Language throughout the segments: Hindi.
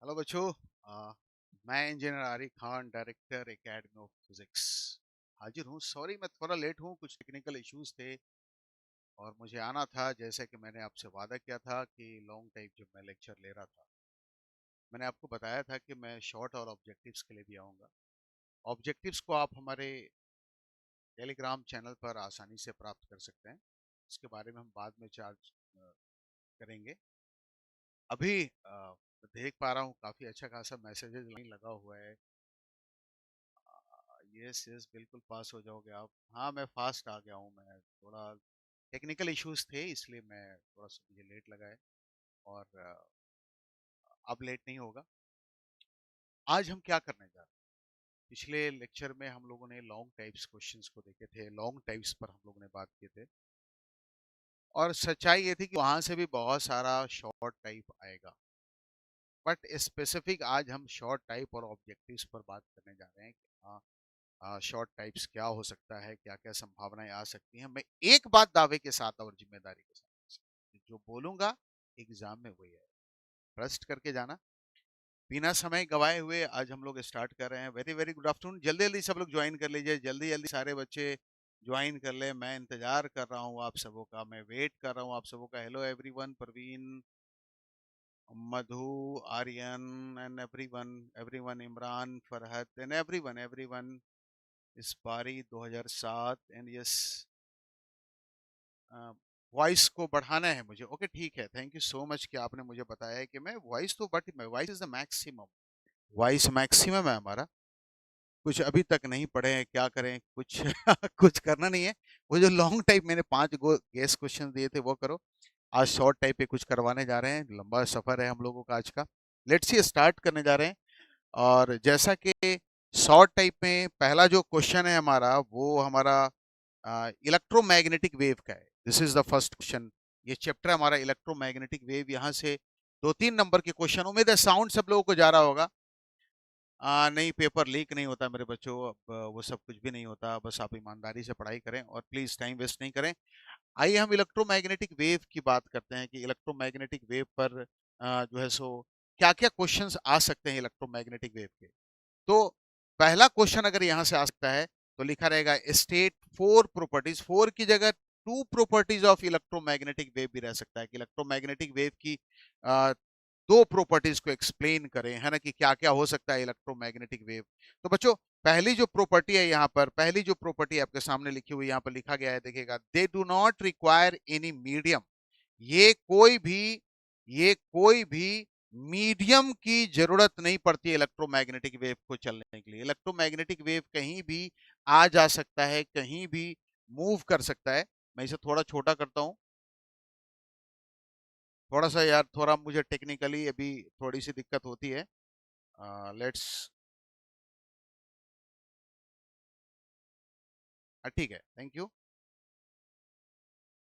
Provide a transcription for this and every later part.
हेलो बच्चों। मैं engineer Arif Khan, director academy of physics, हाजिर हूँ। सॉरी मैं थोड़ा लेट हूँ, कुछ टेक्निकल इश्यूज थे और मुझे आना था। जैसे कि मैंने आपसे वादा किया था कि लॉन्ग टाइम जब मैं लेक्चर ले रहा था, मैंने आपको बताया था कि मैं शॉर्ट और ऑब्जेक्टिव्स के लिए भी आऊँगा। ऑब्जेक्टिव्स को आप हमारे टेलीग्राम चैनल पर आसानी से प्राप्त कर सकते हैं। इसके बारे में हम बाद में चार्ज करेंगे। अभी मैं देख पा रहा हूँ काफ़ी अच्छा खासा मैसेजेस लाइन लगा हुआ है। यस यस, बिल्कुल पास हो जाओगे आप। हाँ, मैं फास्ट आ गया हूँ। मैं थोड़ा टेक्निकल इश्यूज थे, इसलिए मैं थोड़ा सा मुझे लेट लगा है और अब लेट नहीं होगा। आज हम क्या करने जा रहे हैं? पिछले लेक्चर में हम लोगों ने लॉन्ग टाइप्स क्वेश्चंस को देखे थे, लॉन्ग टाइप्स पर हम लोगों ने बात किए थे और सच्चाई ये थी कि वहां से भी बहुत सारा शॉर्ट टाइप आएगा। बट स्पेसिफिक आज हम शॉर्ट टाइप और ऑब्जेक्टिव्स पर बात करने जा रहे हैं कि हाँ, शॉर्ट टाइप्स क्या हो सकता है, क्या क्या संभावनाएं आ सकती हैं। मैं एक बात दावे के साथ और जिम्मेदारी के साथ जो बोलूंगा एग्जाम में वही है, ट्रस्ट करके जाना। बिना समय गवाए हुए आज हम लोग स्टार्ट कर रहे हैं। Very very good afternoon. जल्दी जल्दी सब लोग ज्वाइन कर लीजिए, जल्दी जल्दी सारे बच्चे ज्वाइन कर ले। मैं इंतजार कर रहा हूँ आप सबों का, मैं वेट कर रहा हूँ आप सबों का। Hello everyone, Praveen, Madhu, Aryan and everyone, everyone, Imran, Farhat and everyone, everyone. इस पारी 2007 एंड यस, वॉइस को बढ़ाना है मुझे। ओके ठीक है, थैंक यू सो मच कि आपने मुझे बताया है कि मैं वॉइस तो but voice is the maximum, voice maximum है हमारा। कुछ अभी तक नहीं पढ़े हैं, क्या करें कुछ कुछ करना नहीं है। वो जो लॉन्ग टाइप मैंने 5 गेस क्वेश्चन दिए थे वो करो। आज शॉर्ट टाइप पे कुछ करवाने जा रहे हैं, लंबा सफर है हम लोगों का आज का। लेट्स सी स्टार्ट करने जा रहे हैं। और जैसा कि शॉर्ट टाइप में पहला जो क्वेश्चन है हमारा, वो हमारा इलेक्ट्रोमैग्नेटिक वेव का है। This is the first question. ये चैप्टर हमारा इलेक्ट्रोमैग्नेटिक वेव। यहाँ से 2-3 नंबर के क्वेश्चन, उम्मीद है साउंड सब लोगों को जा रहा होगा। नहीं, पेपर लीक नहीं होता मेरे बच्चों। अब वो सब कुछ भी नहीं होता, बस आप ईमानदारी से पढ़ाई करें और प्लीज टाइम वेस्ट नहीं करें। आइए हम इलेक्ट्रोमैग्नेटिक वेव की बात करते हैं कि इलेक्ट्रोमैग्नेटिक वेव पर जो है सो क्या क्या क्वेश्चंस आ सकते हैं इलेक्ट्रोमैग्नेटिक वेव के। तो पहला क्वेश्चन अगर यहाँ से आ सकता है तो लिखा रहेगा स्टेट 4 प्रॉपर्टीज। 4 की जगह 2 प्रॉपर्टीज ऑफ इलेक्ट्रोमैग्नेटिक वेव भी रह सकता है कि इलेक्ट्रोमैग्नेटिक वेव की अ, 2 प्रॉपर्टीज को एक्सप्लेन करें, है ना, कि क्या क्या हो सकता है इलेक्ट्रोमैग्नेटिक वेव। तो बच्चों, पहली जो प्रॉपर्टी है यहाँ पर, पहली जो प्रॉपर्टी आपके सामने लिखी हुई यहाँ पर लिखा गया है, देखिएगा, they do not require any medium. ये कोई भी ये कोई भी मीडियम की जरूरत नहीं पड़ती इलेक्ट्रोमैग्नेटिक वेव को चलने के लिए। इलेक्ट्रोमैग्नेटिक वेव कहीं भी आ जा सकता है, कहीं भी मूव कर सकता है। मैं इसे थोड़ा छोटा करता हूं, थोड़ा सा यार, थोड़ा मुझे टेक्निकली अभी थोड़ी सी दिक्कत होती है। लेट्स, ठीक है, थैंक यू।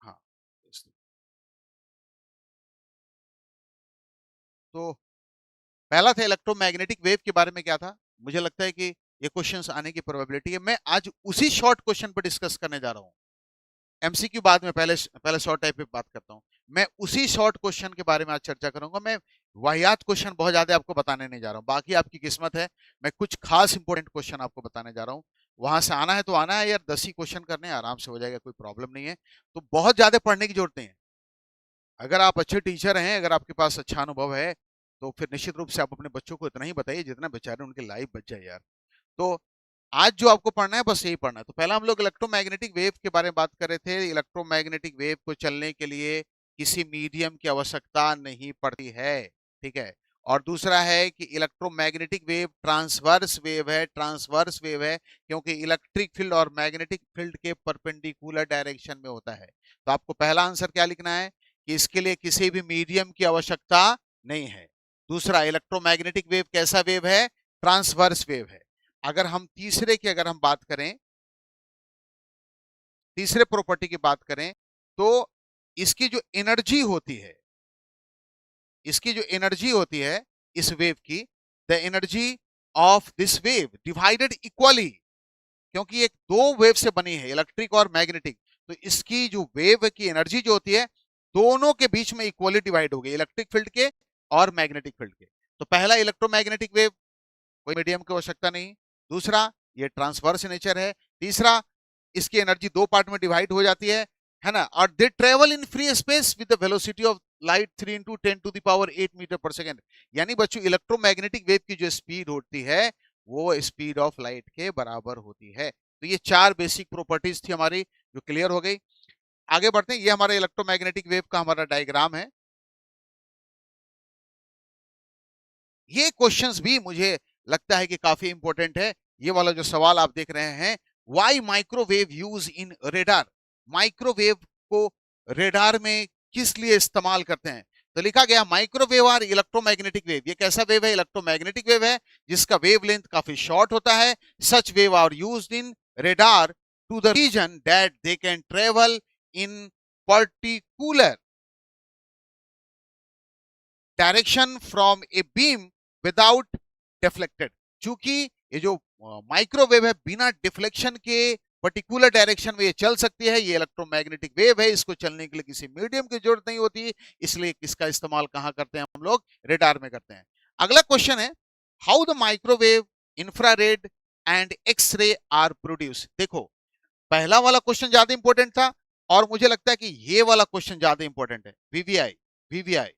हाँ, तो पहला था इलेक्ट्रोमैग्नेटिक वेव के बारे में क्या था। मुझे लगता है कि ये क्वेश्चंस आने की प्रोबेबिलिटी है। मैं आज उसी शॉर्ट क्वेश्चन पर डिस्कस करने जा रहा हूँ। एमसीक्यू बाद में, पहले पहले शॉर्ट टाइप पे बात करता हूँ। मैं उसी शॉर्ट क्वेश्चन के बारे में आज चर्चा करूंगा। मैं वाहियात क्वेश्चन बहुत ज्यादा आपको बताने नहीं जा रहा हूँ, बाकी आपकी किस्मत है। मैं कुछ खास इंपॉर्टेंट क्वेश्चन आपको बताने जा रहा हूँ। वहां से आना है तो आना है यार, 10 ही क्वेश्चन करने हैं, आराम से हो जाएगा, कोई प्रॉब्लम नहीं है। तो बहुत ज्यादा पढ़ने की जरूरत नहीं है। अगर आप अच्छे टीचर हैं, अगर आपके पास अच्छा अनुभव है, तो फिर निश्चित रूप से आप अपने बच्चों को इतना ही बताइए जितना बेचारे उनकी लाइफ बच जाए यार। तो आज जो आपको पढ़ना है बस यही पढ़ना है। तो पहला हम लोग इलेक्ट्रोमैग्नेटिक वेव के बारे में बात कर रहे थे। इलेक्ट्रोमैग्नेटिक वेव को चलने के लिए किसी मीडियम की आवश्यकता नहीं पड़ती है, ठीक है। और दूसरा है कि इलेक्ट्रोमैग्नेटिक वेव ट्रांसवर्स वेव है। ट्रांसवर्स वेव है क्योंकि इलेक्ट्रिक फील्ड और मैग्नेटिक फील्ड के परपेंडिकुलर डायरेक्शन में होता है। तो आपको पहला आंसर क्या लिखना है कि इसके लिए किसी भी मीडियम की आवश्यकता नहीं है। दूसरा, इलेक्ट्रोमैग्नेटिक वेव कैसा वेव है? ट्रांसवर्स वेव है। अगर हम तीसरे की अगर हम बात करें, तीसरे प्रॉपर्टी की बात करें, तो इसकी जो एनर्जी होती है, इसकी जो एनर्जी होती है इस वेव की, the energy of this wave divided equally, क्योंकि एक दो वेव से बनी है, इलेक्ट्रिक और मैग्नेटिक। तो इसकी जो वेव की एनर्जी जो होती है, दोनों के बीच में इक्वली डिवाइड हो गई, इलेक्ट्रिक फील्ड के और मैग्नेटिक फील्ड के। तो पहला इलेक्ट्रोमैग्नेटिक वेव, कोई मीडियम की आवश्यकता नहीं। दूसरा, ये ट्रांसवर्स नेचर है। तीसरा, इसकी एनर्जी दो पार्ट में डिवाइड हो जाती है ना। और they travel in free space with the velocity of light 3 × 10⁸ metre per second. यानी बच्चों इलेक्ट्रोमैग्नेटिक वेव की जो स्पीड होती है वो स्पीड ऑफ लाइट के बराबर होती है। तो ये चार बेसिक प्रॉपर्टीज थी हमारी जो क्लियर हो गई। आगे बढ़ते हैं। ये हमारा इलेक्ट्रोमैग्नेटिक वेव का हमारा डायग्राम है। ये क्वेश्चंस भी मुझे लगता है कि काफी इंपॉर्टेंट है। ये वाला जो सवाल आप देख रहे हैं, why microwave use in radar. Microwave को रेडार में किस लिए इस्तेमाल करते हैं? तो लिखा गया माइक्रोवेव और इलेक्ट्रोमैग्नेटिक वेव। ये कैसा वेव है? इलेक्ट्रोमैग्नेटिक वेव है जिसका वेव लेंथ काफी शॉर्ट होता है। Such wave are used in radar to the reason that they can travel in particular direction from a beam without deflected. चूंकि ये जो माइक्रोवेव है बिना डिफ्लेक्शन के पर्टिकुलर डायरेक्शन में ये चल सकती है। ये इलेक्ट्रोमैग्नेटिक वेव है, इसको चलने के लिए किसी मीडियम की जरूरत नहीं होती, इसलिए इसका इस्तेमाल कहां करते हैं हम लोग? रेडार में करते हैं। अगला क्वेश्चन है, how the microwave, infrared and X ray are produce. देखो, पहला वाला क्वेश्चन ज्यादा इंपॉर्टेंट था और मुझे लगता है कि ये वाला क्वेश्चन ज्यादा इंपॉर्टेंट है। वीवीआई वीवीआई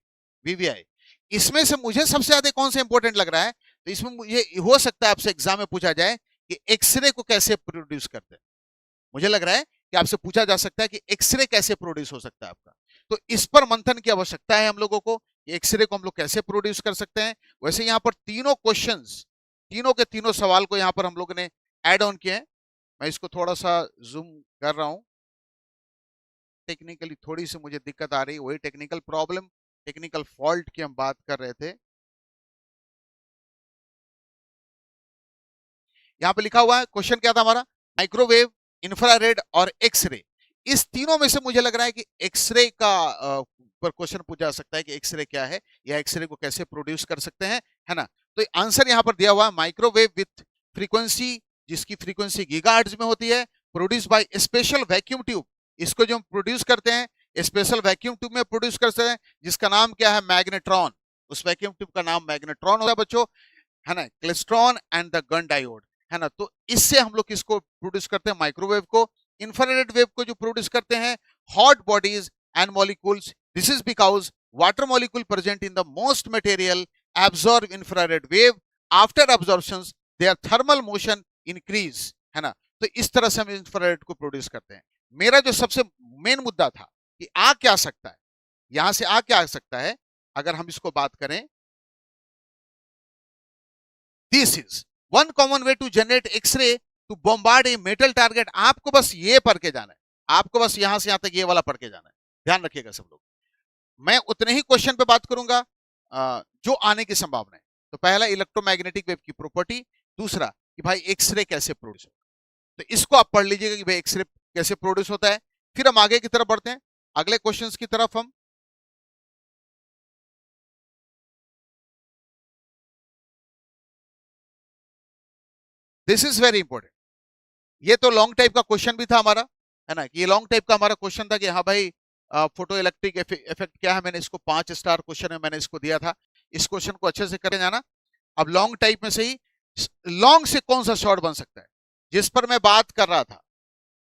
वीवीआई, इसमें से मुझे सबसे ज्यादा कौन सा इंपॉर्टेंट लग रहा है? तो इसमें मुझे हो सकता है आपसे एग्जाम में पूछा जाए कि एक्सरे को कैसे प्रोड्यूस करते हैं। मुझे लग रहा है कि आपसे पूछा जा सकता है कि एक्सरे कैसे प्रोड्यूस हो सकता है आपका। तो इस पर मंथन की आवश्यकता है हम लोगों को, एक्सरे को हम लोग कैसे प्रोड्यूस कर सकते हैं। वैसे यहाँ पर तीनों क्वेश्चंस, तीनों के तीनों सवाल को यहाँ पर हम लोगों ने ऐड ऑन किए हैं। मैं इसको थोड़ा सा जूम कर रहा हूं। टेक्निकली थोड़ी सी मुझे दिक्कत आ रही, वही टेक्निकल प्रॉब्लम, टेक्निकल फॉल्ट की हम बात कर रहे थे। यहां पे लिखा हुआ है, क्वेश्चन क्या था हमारा? माइक्रोवेव, इंफ्रारेड और एक्सरे। इस तीनों में से मुझे लग रहा है कि एक्सरे का पर क्वेश्चन पूछा जा सकता है कि एक्सरे क्या है या एक्सरे को कैसे प्रोड्यूस कर सकते हैं, है ना। तो आंसर यहां पर दिया हुआ है, माइक्रोवेव विथ फ्रीक्वेंसी, जिसकी फ्रीक्वेंसी गीगाहर्ट्ज में होती है, produce by special vacuum tube. इसको जो हम प्रोड्यूस करते हैं स्पेशल वैक्यूम ट्यूब में प्रोड्यूस करते हैं, जिसका नाम क्या है? मैग्नेट्रॉन। उस वैक्यूम ट्यूब का नाम मैग्नेट्रॉन होता है बच्चों, है ना। Klystron and the Gunn diode, है ना। तो इससे हम लोग किसको प्रोड्यूस करते हैं? माइक्रोवेव को। इंफ्रारेड वेव को जो प्रोड्यूस करते हैं, hot bodies and molecules. This is because water molecule present in the most material absorb infrared wave. After absorption their thermal motion increase, है ना। तो इस तरह से हम इंफ्रारेड को प्रोड्यूस करते हैं। मेरा जो सबसे मेन मुद्दा था कि आ क्या सकता है, यहां से आ क्या आ सकता है अगर हम इसको बात करें। This is one common way to generate X ray to bombard a metal target. आपको बस ये पढ़ के जाना है, आपको बस यहां से यहां तक ये वाला पढ़ के जाना है। ध्यान रखिएगा सब लोग। मैं उतने ही क्वेश्चन पे बात करूंगा जो आने की संभावना है। तो पहला इलेक्ट्रोमैग्नेटिक वेव की प्रॉपर्टी, दूसरा कि भाई एक्सरे कैसे प्रोड्यूस होता है। तो इसको आप पढ़ लीजिएगा कि भाई एक्सरे कैसे प्रोड्यूस होता है। फिर हम आगे की तरफ बढ़ते हैं, अगले क्वेश्चंस की तरफ। हम दिस इज वेरी इंपॉर्टेंट। ये तो लॉन्ग टाइप का क्वेश्चन भी था हमारा, है ना। ये लॉन्ग टाइप का हमारा क्वेश्चन था कि हाँ भाई फोटो इलेक्ट्रिक इफेक्ट क्या है। मैंने इसको 5 स्टार क्वेश्चन में मैंने इसको दिया था। इस क्वेश्चन को अच्छे से करके जाना। अब लॉन्ग टाइप में से ही लॉन्ग से कौन सा शॉर्ट बन सकता है, जिस पर मैं बात कर रहा था।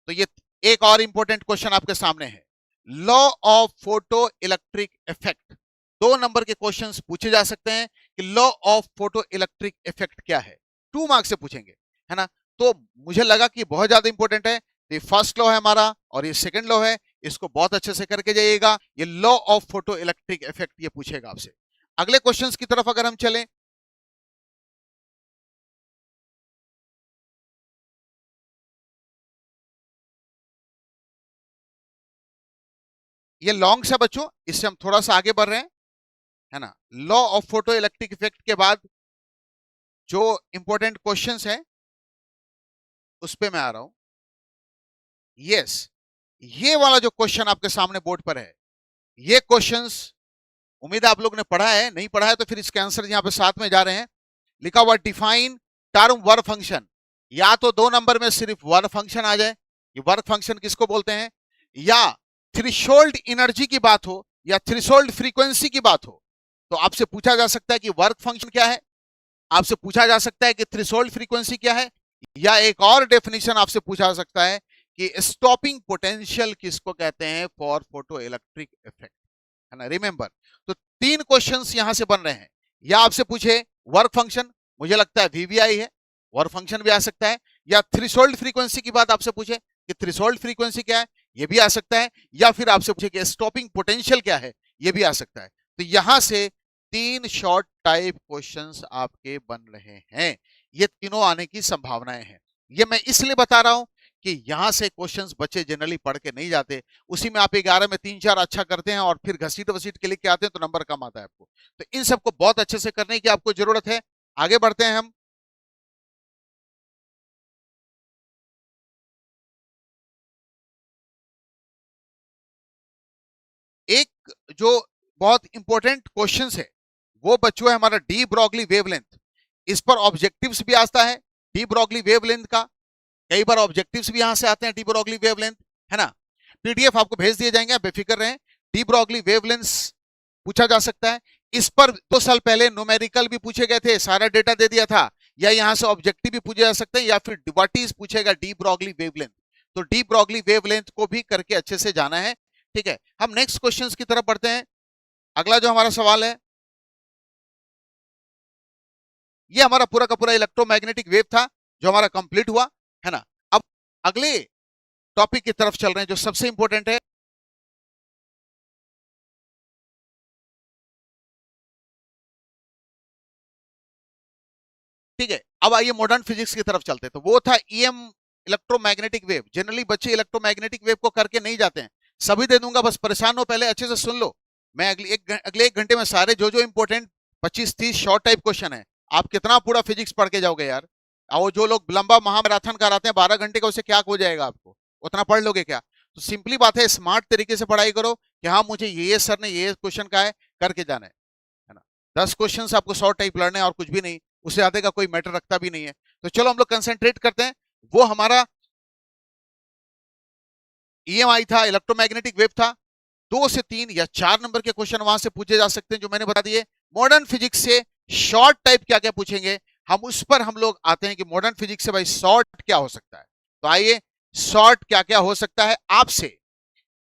तो ये एक और इंपॉर्टेंट क्वेश्चन आपके सामने है, law of photo electric effect. 2 number के क्वेश्चंस पूछे जा सकते हैं कि law of photo electric effect क्या है। 2 मार्क्स से पूछेंगे, है ना। तो मुझे लगा कि बहुत ज्यादा इंपॉर्टेंट है। ये फर्स्ट लॉ है हमारा और ये सेकंड लॉ है, इसको बहुत अच्छे से करके जाइएगा। ये law of photo electric effect ये पूछेगा आपसे। अगले क्वेश्चंस की तरफ अगर हम चलें, ये लॉन्ग से बच्चों, इससे हम थोड़ा सा आगे बढ़ रहे हैं, है ना। Law of photo electric effect के बाद जो इंपॉर्टेंट क्वेश्चंस है उस पे मैं आ रहा हूं। यस, ये वाला जो क्वेश्चन आपके सामने बोर्ड पर है, ये क्वेश्चंस उम्मीद है आप लोग ने पढ़ा है। नहीं पढ़ा है तो फिर इसके आंसर यहां पे साथ में जा रहे हैं। लिखा हुआ डिफाइन टर्म वर्क फंक्शन। या तो 2 नंबर में सिर्फ वर्क फंक्शन आ जाए, ये वर्क फंक्शन किसको बोलते हैं, या थ्रेशोल्ड एनर्जी की बात हो या थ्रेशोल्ड फ्रीक्वेंसी की बात हो, तो आपसे पूछा जा सकता है कि वर्क फंक्शन क्या है, आपसे पूछा जा सकता है कि थ्रेशोल्ड फ्रीक्वेंसी क्या है, या एक और डेफिनेशन आपसे पूछा जा सकता है कि स्टॉपिंग पोटेंशियल किसको कहते हैं फॉर फोटो इलेक्ट्रिक इफेक्ट, है ना। रिमेंबर, तो तीन क्वेश्चंस यहां से बन रहे हैं। या आपसे पूछे वर्क फंक्शन, मुझे लगता है वीवीआई है, वर्क फंक्शन भी आ सकता है। या थ्रेशोल्ड फ्रीक्वेंसी की बात आपसे पूछे कि थ्रेशोल्ड फ्रीक्वेंसी क्या है, ये भी आ सकता है। या फिर आपसे पूछे कि स्टॉपिंग पोटेंशियल क्या है, ये भी आ सकता है। तो यहां से तीन शॉर्ट टाइप क्वेश्चंस आपके बन रहे हैं, ये तीनों आने की संभावनाएं हैं। ये मैं इसलिए बता रहा हूं कि यहां से क्वेश्चंस बच्चे जनरली पढ़ के नहीं जाते, उसी में आप 11 में 3-4 अच्छा करते हैं और फिर घसीट वसीट के लेके आते हैं तो नंबर कम आता है आपको। तो इन सबको बहुत अच्छे से करने की आपको जरूरत है। आगे बढ़ते हैं हम। एक जो बहुत इंपॉर्टेंट क्वेश्चन है वो बच्चों है हमारा डी ब्रॉगली वेवलेंथ। इस पर ऑब्जेक्टिव्स भी आता है डी ब्रॉगली वेवलेंथ का, कई बार ऑब्जेक्टिव्स भी यहां से आते हैं डी ब्रॉगली वेवलेंथ, है ना। पीडीएफ आपको भेज दिए जाएंगे, आप बेफिक्र रहें। डी ब्रॉगली वेवलेंथ पूछा जा सकता है। इस पर 2 साल पहले न्यूमेरिकल भी पूछे गए थे, सारा डेटा दे दिया था। या यहां से ऑब्जेक्टिव भी पूछे जा सकते हैं, या फिर व्हाट इज पूछेगा डी ब्रॉगली वेवलेंथ। तो डी ब्रॉगली वेवलेंथ को भी करके अच्छे से जाना है। ठीक है, हम नेक्स्ट क्वेश्चन की तरफ बढ़ते हैं। अगला जो हमारा सवाल है, ये हमारा पूरा का पूरा इलेक्ट्रोमैग्नेटिक वेव था जो हमारा कंप्लीट हुआ, है ना। अब अगले टॉपिक की तरफ चल रहे हैं जो सबसे इंपॉर्टेंट है। ठीक है, अब आइए मॉडर्न फिजिक्स की तरफ चलते हैं। तो वो था ईएम इलेक्ट्रोमैग्नेटिक वेव। जनरली बच्चे इलेक्ट्रोमैग्नेटिक वेव को करके नहीं जाते हैं, सभी दे दूंगा, बस परेशान हो पहले अच्छे से सुन लो। मैं अगले 1 घंटे में सारे जो जो इंपॉर्टेंट 25-30 शॉर्ट टाइप क्वेश्चन है, आप कितना पूरा फिजिक्स पढ़ के जाओगे यार। और जो लोग लंबा महामैराथन कराते हैं 12 घंटे का, उससे क्या हो जाएगा आपको, उतना पढ़ लोगे क्या। तो सिंपली बात है, स्मार्ट तरीके से पढ़ाई करो कि हाँ मुझे ये सर ने ये क्वेश्चन का है करके जाना है ना। 10 क्वेश्चन आपको शॉर्ट टाइप लड़ने हैं और कुछ भी नहीं, उससे आधे का कोई मैटर रखता भी नहीं है। तो चलो हम लोग कंसेंट्रेट करते हैं। वो हमारा ईएमआई था, इलेक्ट्रोमैग्नेटिक वेव था। 2 से 3 या 4 नंबर के क्वेश्चन वहां से पूछे जा सकते हैं जो मैंने बता दिए। मॉडर्न फिजिक्स से शॉर्ट टाइप क्या क्या पूछेंगे, हम उस पर हम लोग आते हैं कि मॉडर्न फिजिक्स से भाई शॉर्ट क्या हो सकता है। तो आइए, शॉर्ट क्या क्या हो सकता है आपसे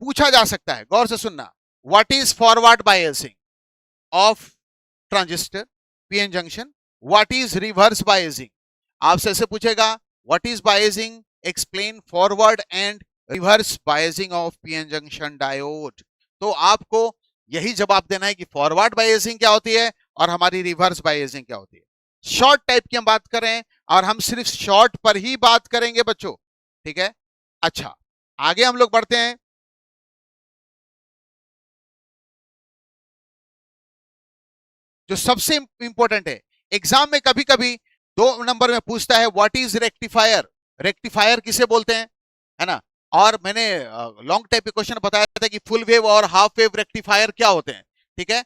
पूछा जा सकता है, गौर से सुनना। What is forward biasing of transistor PN junction, what is reverse biasing. आपसे ऐसे पूछेगा what is biasing, explain forward and reverse biasing of PN junction diode. तो आपको यही जवाब देना है कि फॉरवर्ड बायसिंग क्या होती है और हमारी रिवर्स बायसिंग क्या होती है। शॉर्ट टाइप की हम बात करें और हम सिर्फ शॉर्ट पर ही बात करेंगे बच्चों, ठीक है। अच्छा, आगे हम लोग बढ़ते हैं। जो सबसे इंपॉर्टेंट है, एग्जाम में कभी कभी 2 नंबर में पूछता है व्हाट इज रेक्टिफायर, रेक्टिफायर किसे बोलते हैं, है ना। और मैंने लॉन्ग टाइप के क्वेश्चन बताया था कि फुल वेव और हाफ वेव रेक्टिफायर क्या होते हैं, ठीक है।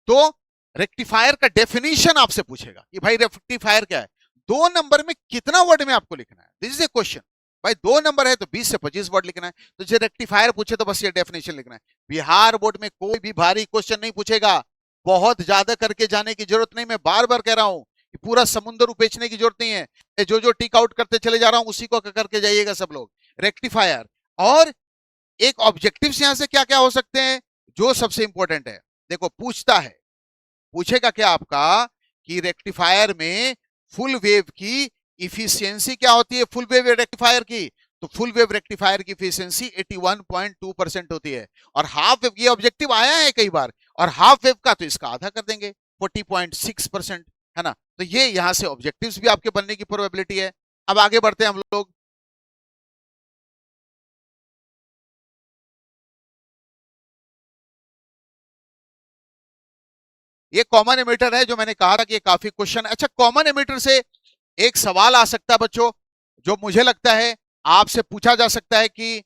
तो रेक्टिफायर का डेफिनेशन आपसे पूछेगा कि भाई रेक्टिफायर क्या है। 2 नंबर में कितना वर्ड में आपको लिखना है, दिस इज ए क्वेश्चन। भाई 2 नंबर है तो 20 से 25 वर्ड लिखना है। तो जो रेक्टिफायर पूछे तो बस ये डेफिनेशन लिखना है। बिहार बोर्ड में कोई भी भारी क्वेश्चन नहीं पूछेगा, बहुत ज्यादा करके जाने की जरूरत नहीं। मैं बार बार कह रहा हूं कि पूरा समुद्र उपेचने की जरूरत नहीं है, जो जो टिक आउट करते चले जा रहा हूं उसी को करके जाइएगा सब लोग। रेक्टिफायर और एक ऑब्जेक्टिव्स यहां से क्या क्या हो सकते हैं जो सबसे इंपॉर्टेंट है। देखो पूछता है, पूछेगा क्या आपका कि रेक्टिफायर में फुल वेव की इफिशियंसी क्या होती है, फुल वेव रेक्टिफायर की। तो फुल वेव रेक्टिफायर की इफिशियंसी 81.2% होती है। और हाफ वेव, ये ऑब्जेक्टिव आया है कई बार, और हाफ वेव का तो इसका आधा कर देंगे 40.6%, है ना। तो ये यहां से ऑब्जेक्टिव्स भी आपके बनने की प्रोबेबिलिटी है। अब आगे बढ़ते हैं हम लोग। ये कॉमन एमिटर है जो मैंने कहा था कि ये काफी क्वेश्चन। अच्छा, कॉमन एमिटर से एक सवाल आ सकता है बच्चों, जो मुझे लगता है आपसे पूछा जा सकता है कि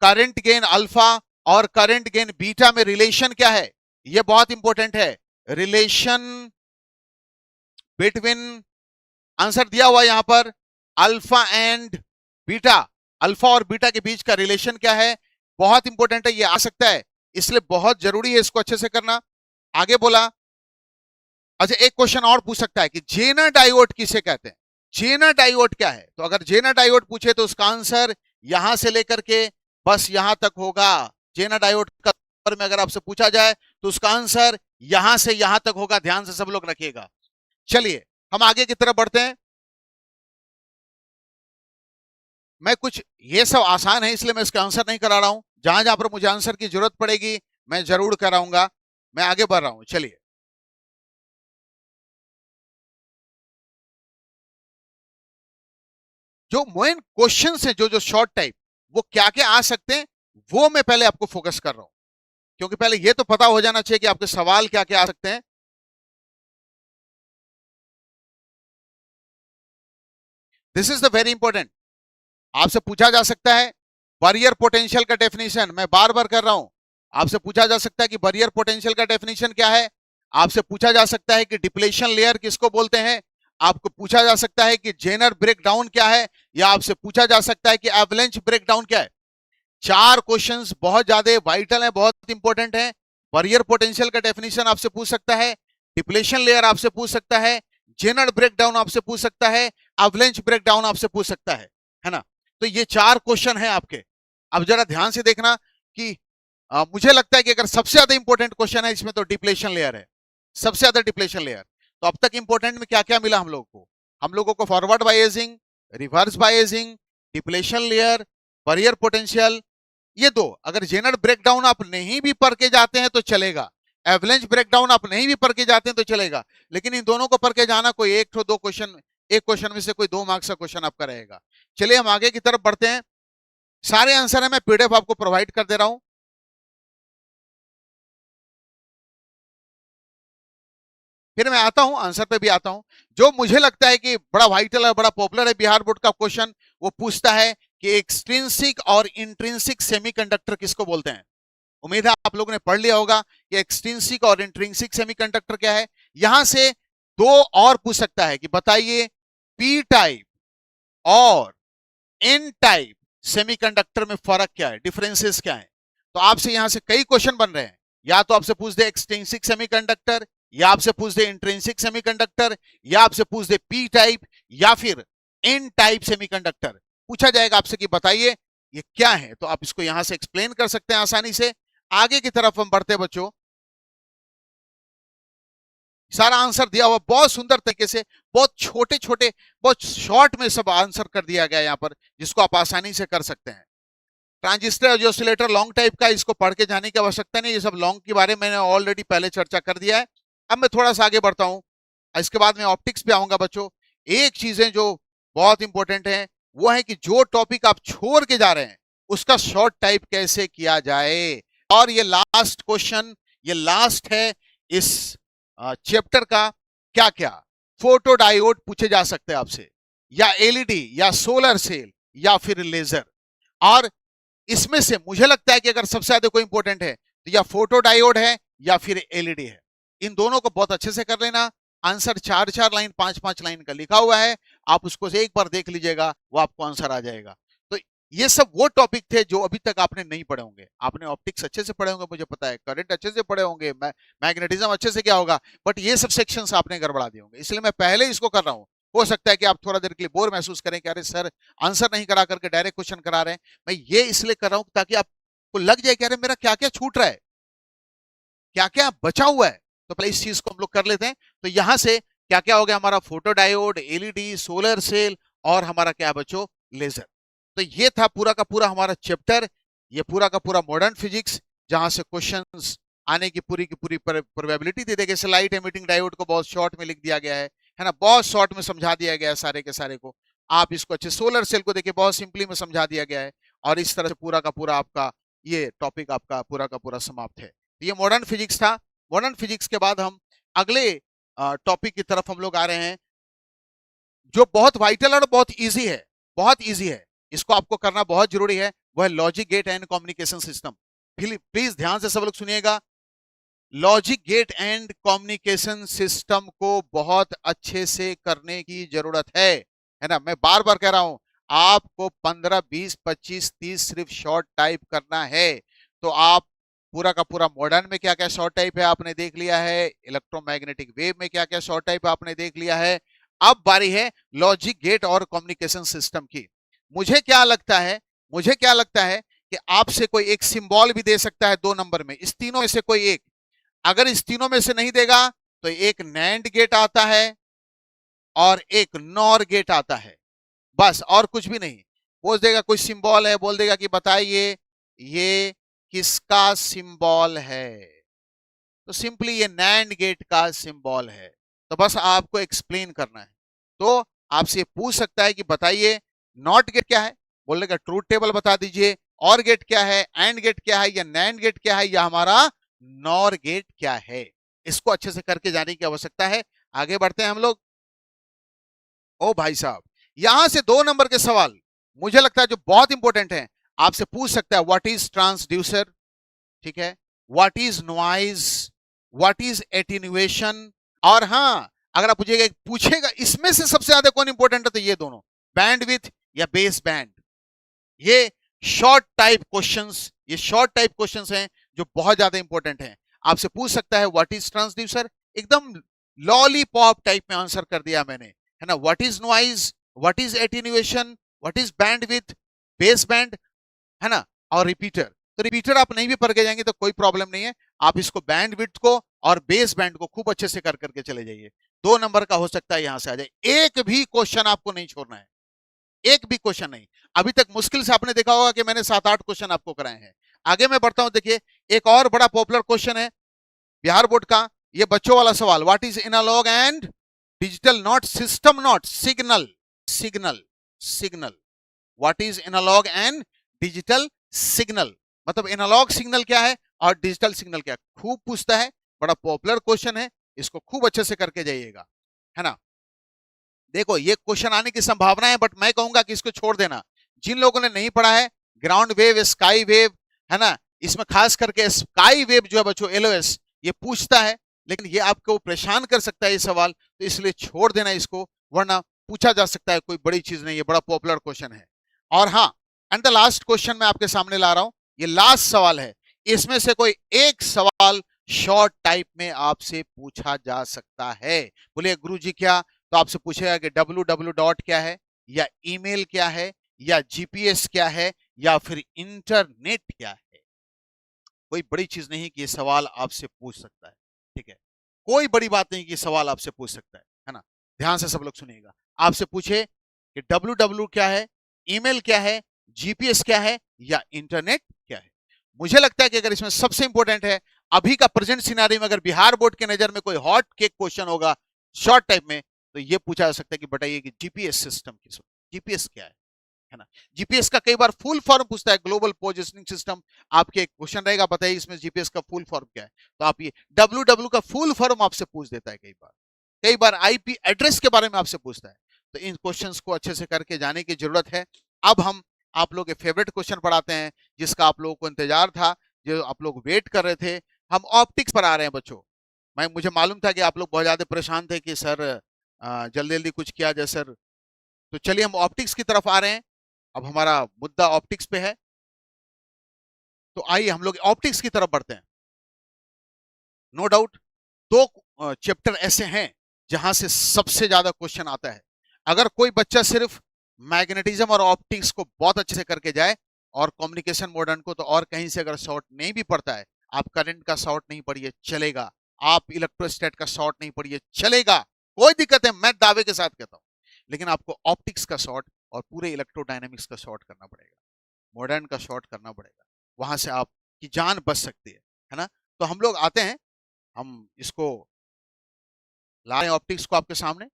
करंट गेन अल्फा और करंट गेन बीटा में रिलेशन क्या है। ये बहुत इंपॉर्टेंट है, रिलेशन बिटवीन, आंसर दिया हुआ यहां पर, अल्फा एंड बीटा, अल्फा और बीटा के बीच का रिलेशन क्या है, बहुत इंपॉर्टेंट है, ये आ सकता है। इसलिए बहुत जरूरी है इसको अच्छे से करना। आगे बोला अच्छा, एक क्वेश्चन और पूछ सकता है कि जेनर डायोड किसे कहते हैं? जेनर डायोड क्या है? तो अगर जेनर डायोड पूछे तो उसका आंसर यहां से लेकर के बस यहां तक होगा। जेनर डायोड का बारे में अगर आपसे पूछा जाए तो उसका आंसर यहां से यहां तक होगा। ध्यान से सब लोग रखिएगा। चलिए हम आगे की तरफ बढ़ते हैं। मैं कुछ ये सब आसान है इसलिए मैं इसका आंसर नहीं करा रहा हूं। जहां जहां पर मुझे आंसर की जरूरत पड़ेगी मैं जरूर कराऊंगा। मैं आगे बढ़ रहा हूं। चलिए, जो मेन क्वेश्चन है, जो जो शॉर्ट टाइप, वो क्या क्या आ सकते हैं, वो मैं पहले आपको फोकस कर रहा हूं। क्योंकि पहले ये तो पता हो जाना चाहिए कि आपके सवाल क्या क्या आ सकते हैं। This is the very important. आपसे पूछा जा सकता है बैरियर पोटेंशियल का डेफिनेशन, मैं बार बार कर रहा हूं। आपसे पूछा जा सकता है कि बैरियर पोटेंशियल का डेफिनेशन क्या है। आपसे पूछा जा सकता है कि डिप्लेशन लेयर किसको बोलते हैं। आपको पूछा जा सकता है कि जेनर ब्रेकडाउन क्या है, या आपसे पूछा जा सकता है कि एवलेंच ब्रेकडाउन क्या है। चार क्वेश्चंस बहुत ज्यादा वाइटल है, बहुत इंपॉर्टेंट है। बैरियर पोटेंशियल का डेफिनेशन आपसे पूछ सकता है, डिप्लेशन लेयर आपसे पूछ सकता है, जेनर ब्रेकडाउन आपसे पूछ सकता है, एवलेंच ब्रेकडाउन आपसे पूछ सकता है ना। तो ये चार क्वेश्चन है आपके। अब जरा ध्यान से देखना कि मुझे लगता है कि अगर सबसे ज्यादा इंपॉर्टेंट क्वेश्चन है इसमें तो डिप्लेशन लेयर है, सबसे ज्यादा डिप्लेशन लेयर। तो अब तक इंपॉर्टेंट में क्या क्या मिला हम लोगों को? हम लोगों को forward biasing, reverse biasing, depletion layer, barrier potential, ये दो। अगर जेनर ब्रेकडाउन आप नहीं भी पढ़ के जाते हैं तो चलेगा, एवलेंच ब्रेकडाउन आप नहीं भी पढ़ के जाते हैं तो चलेगा, लेकिन इन दोनों को पढ़ के जाना, कोई एक तो दो क्वेश्चन, एक क्वेश्चन में से कोई 2 मार्क्स का क्वेश्चन आपका रहेगा। चलिए हम आगे की तरफ बढ़ते हैं। सारे आंसर है मैं पीडीएफ आपको प्रोवाइड कर दे रहा हूं। फिर मैं आता हूं आंसर पे भी आता हूं। जो मुझे लगता है कि बड़ा वाइटल है, बड़ा पॉपुलर है बिहार बोर्ड का क्वेश्चन, वो पूछता है कि एक्सट्रिंसिक और इंट्रिंसिक सेमीकंडक्टर किसको बोलते हैं। उम्मीद है आप लोगों ने पढ़ लिया होगा कि एक्सट्रिंसिक और इंट्रिंसिक सेमीकंडक्टर क्या है। यहां से दो और पूछ सकता है कि बताइए पी टाइप और एन टाइप सेमीकंडक्टर में फर्क क्या है, डिफरेंसेस क्या है। तो आपसे यहां से कई क्वेश्चन बन रहे हैं। या तो आपसे पूछ दे एक्सट्रिंसिक सेमीकंडक्टर, या आपसे पूछ दे इंट्रिंसिक सेमीकंडक्टर, या आपसे पूछ दे पी टाइप, या फिर एन टाइप सेमीकंडक्टर। पूछा जाएगा आपसे कि बताइए ये क्या है, तो आप इसको यहां से एक्सप्लेन कर सकते हैं आसानी से। आगे की तरफ हम बढ़ते बच्चों। सारा आंसर दिया हुआ बहुत सुंदर तरीके से, बहुत छोटे छोटे, बहुत शॉर्ट में सब आंसर कर दिया गया यहाँ पर, जिसको आप आसानी से कर सकते हैं। ट्रांजिस्टर ऑसिलेटर लॉन्ग टाइप का, इसको पढ़ के जाने की आवश्यकता नहीं, ये सब लॉन्ग के बारे में मैंने ऑलरेडी पहले चर्चा कर दिया है। अब मैं थोड़ा सा आगे बढ़ता हूँ, इसके बाद मैं ऑप्टिक्स पे आऊंगा बच्चों। एक चीजें जो बहुत इंपॉर्टेंट है वो है कि जो टॉपिक आप छोड़ के जा रहे हैं उसका शॉर्ट टाइप कैसे किया जाए। और ये लास्ट क्वेश्चन, ये लास्ट है इस चैप्टर का। क्या क्या फोटो डायोड पूछे जा सकते हैं आपसे, या एलईडी, या सोलर सेल, या फिर लेजर। और इसमें से मुझे लगता है कि अगर सबसे ज्यादा कोई इंपॉर्टेंट है तो या फोटो डायोड है या फिर एलईडी है। इन दोनों को बहुत अच्छे से कर लेना। आंसर 4-4 लाइन, 5-5 लाइन का लिखा हुआ है, आप उसको से एक बार देख लीजिएगा, वो आपको आंसर आ जाएगा। तो ये सब वो टॉपिक थे जो अभी तक आपने नहीं पढ़े होंगे। आपने ऑप्टिक्स अच्छे से पढ़े होंगे, मुझे पता है, करंट अच्छे से पढ़े होंगे, मैग्नेटिज्म अच्छे से क्या होगा, बट ये सब सेक्शंस आपने गड़बड़ा दिए होंगे, इसलिए मैं पहले इसको कर रहा हूँ। हो सकता है कि आप थोड़ा देर के लिए बोर महसूस करें कि अरे सर आंसर नहीं करा करके डायरेक्ट क्वेश्चन करा रहे हैं। मैं ये इसलिए कर रहा हूं ताकि आपको लग जाए कि अरे मेरा क्या क्या छूट रहा है, क्या क्या बचा हुआ है। तो पहले इस चीज को हम लोग कर लेते हैं। तो यहां से क्या क्या हो गया हमारा, photo diode, LED, solar cell, और हमारा क्या बच्चों, लेजर। तो ये था पूरा का पूरा हमारा चैप्टर, ये पूरा का पूरा मॉडर्न फिजिक्स, जहां से क्वेश्चंस आने की पूरी प्रोबेबिलिटी दे दी गई। लाइट एमिटिंग डायोड को बहुत शॉर्ट में लिख दिया गया है ना, बहुत शॉर्ट में समझा दिया गया है सारे के सारे को। आप इसको अच्छे, सोलर सेल को देखिए बहुत सिंपली में समझा दिया गया है। और इस तरह से पूरा का पूरा आपका ये टॉपिक आपका पूरा का पूरा समाप्त है। तो ये मॉडर्न फिजिक्स था। मॉडर्न फिजिक्स के बाद हम अगले टॉपिक की तरफ हम लोग आ रहे हैं, जो बहुत वाइटल और बहुत इजी है, बहुत इजी है, इसको आपको करना बहुत जरूरी है। वह logic gate and communication system. Please ध्यान से सब लोग सुनिएगा। Logic gate and communication system को बहुत अच्छे से करने की जरूरत है ना। मैं बार बार कह रहा हूं, आपको 15, 20, 25, 30 सिर्फ शॉर्ट टाइप करना है। तो आप पूरा का पूरा मॉडर्न में क्या क्या शॉर्ट टाइप है आपने देख लिया है, इलेक्ट्रोमैग्नेटिक वेव में क्या क्या शॉर्ट टाइप आपने देख लिया है। अब बारी है लॉजिक गेट और कम्युनिकेशन सिस्टम की। मुझे क्या लगता है, मुझे क्या लगता है कि आपसे कोई एक सिंबल भी दे सकता है 2 नंबर में, इस तीनों में से कोई एक। अगर इस तीनों में से नहीं देगा तो एक नैंड गेट आता है और एक नॉर गेट आता है, बस और कुछ भी नहीं। बोल देगा कोई सिंबल है, बोल देगा कि बताइए ये किसका सिंबल है, तो सिंपली ये नैंड गेट का सिंबल है। तो बस आपको एक्सप्लेन करना है। तो आपसे पूछ सकता है कि बताइए नॉट गेट क्या है, बोलेगा ट्रूथ टेबल बता दीजिए, और गेट क्या है, एंड गेट क्या है, या नैंड गेट क्या है, या हमारा नॉर गेट क्या है। इसको अच्छे से करके जाने की आवश्यकता है। आगे बढ़ते हैं हम लोग। ओ भाई साहब, यहां से 2 नंबर के सवाल मुझे लगता है जो बहुत इंपॉर्टेंट है, आपसे पूछ सकता है व्हाट इज ट्रांसड्यूसर, ठीक है, what is noise, what is attenuation. और हाँ, अगर आप पूछेगा पूछेगा इसमें से सबसे ज्यादा कौन इंपॉर्टेंट है, तो ये दोनों, बैंडविड्थ या बेस बैंड। ये शॉर्ट टाइप क्वेश्चंस, ये शॉर्ट टाइप क्वेश्चंस हैं जो बहुत ज्यादा इंपॉर्टेंट हैं। आपसे पूछ सकता है व्हाट इज ट्रांसड्यूसर, एकदम लॉलीपॉप टाइप में आंसर कर दिया मैंने, है ना। What is noise, what is attenuation, what is bandwidth, base band, है ना, और रिपीटर। तो रिपीटर आप नहीं भी पढ़ के जाएंगे तो कोई प्रॉब्लम नहीं है, आप इसको बैंडविड्थ को और बेस बैंड को खूब अच्छे से कर करके चले जाइए। 2 नंबर का हो सकता है यहां से आ जाए। एक भी क्वेश्चन आपको नहीं छोड़ना है, एक भी क्वेश्चन नहीं। अभी तक मुश्किल से आपने देखा होगा कि मैंने 7-8 क्वेश्चन आपको कराए हैं। आगे मैं बढ़ता हूं, देखिए एक और बड़ा पॉपुलर क्वेश्चन है बिहार बोर्ड का, ये बच्चों वाला सवाल, what is analogue and digital, not system, not signal, signal, signal. What is analogue and digital signal, मतलब एनालॉग सिग्नल क्या है और डिजिटल सिग्नल क्या है, खूब पूछता है, बड़ा पॉपुलर क्वेश्चन है, इसको खूब अच्छे से करके जाइएगा, है ना। देखो ये क्वेश्चन आने की संभावना है, बट मैं कहूंगा कि इसको छोड़ देना। जिन लोगों ने नहीं पढ़ा है, ग्राउंड वेव, स्काई वेव, है ना, इसमें खास करके स्काई वेव जो है बच्चों, एलओएस, ये पूछता है, लेकिन ये आपको परेशान कर सकता है ये सवाल, तो इसलिए छोड़ देना इसको, वरना पूछा जा सकता है, कोई बड़ी चीज नहीं है, बड़ा पॉपुलर क्वेश्चन है। और हाँ, एंड द लास्ट क्वेश्चन मैं आपके सामने ला रहा हूं, ये लास्ट सवाल है, इसमें से कोई एक सवाल शॉर्ट टाइप में आपसे पूछा जा सकता है। बोलिए गुरुजी क्या, तो आपसे पूछेगा कि www डॉट क्या है, या ईमेल क्या है, या जीपीएस क्या है, या फिर इंटरनेट क्या है। कोई बड़ी चीज नहीं कि ये सवाल आपसे पूछ सकता है, ठीक है, कोई बड़ी बात नहीं कि ये सवाल आपसे पूछ सकता है ना। ध्यान से सब लोग सुनिएगा, आपसे पूछे कि www क्या है, ईमेल क्या है, जीपीएस क्या है, या इंटरनेट क्या है। मुझे लगता है कि अगर इसमें सबसे इंपॉर्टेंट है अभी का प्रेजेंट सिनारी में, अगर बिहार बोर्ड के नजर में कोई हॉट केक क्वेश्चन होगा शॉर्ट टाइप में, तो ये पूछा जा सकता है कि बताइए कि जीपीएस सिस्टम किस, जीपीएस क्या है ना। जीपीएस का कई बार फुल फॉर्म पूछता है, ग्लोबल पोजिशनिंग सिस्टम। आपके क्वेश्चन रहेगा बताइए इसमें जीपीएस का फुल फॉर्म क्या है, तो आप ये www का फुल फॉर्म आपसे पूछ देता है, कई बार आईपी एड्रेस के बारे में आपसे पूछता है। तो इन क्वेश्चंस को अच्छे से करके जाने की जरूरत है। अब हम आप लोग के फेवरेट क्वेश्चन पढ़ाते हैं, जिसका आप लोगों को इंतजार था, जो आप लोग वेट कर रहे थे। हम ऑप्टिक्स पर आ रहे हैं बच्चों। मुझे मालूम था कि आप लोग बहुत ज्यादा परेशान थे कि सर जल्दी जल्दी कुछ किया जाए सर, तो चलिए हम ऑप्टिक्स की तरफ आ रहे हैं। अब हमारा मुद्दा ऑप्टिक्स पे है, तो आइए हम लोग ऑप्टिक्स की तरफ बढ़ते हैं। नो डाउट 2 चैप्टर ऐसे हैं जहां से सबसे ज्यादा क्वेश्चन आता है। अगर कोई बच्चा सिर्फ मैग्नेटिज्म और ऑप्टिक्स को बहुत अच्छे से करके जाए, और कम्युनिकेशन मॉडर्न को तो और कहीं से अगर शॉर्ट नहीं भी पड़ता है, आप करंट का शॉर्ट नहीं पढ़िए चलेगा, आप इलेक्ट्रोस्टैट का शॉर्ट नहीं पढ़िए चलेगा, कोई दिक्कत है, मैं दावे के साथ कहता हूं। लेकिन आपको ऑप्टिक्स का शॉर्ट और पूरे इलेक्ट्रोडायनेमिक्स का शॉर्ट करना पड़ेगा, मॉडर्न का शॉर्ट करना पड़ेगा, वहां से आपकी जान बच सकती है ना। तो हम लोग आते हैं, हम इसको ला रहे हैं ऑप्टिक्स को आपके सामने।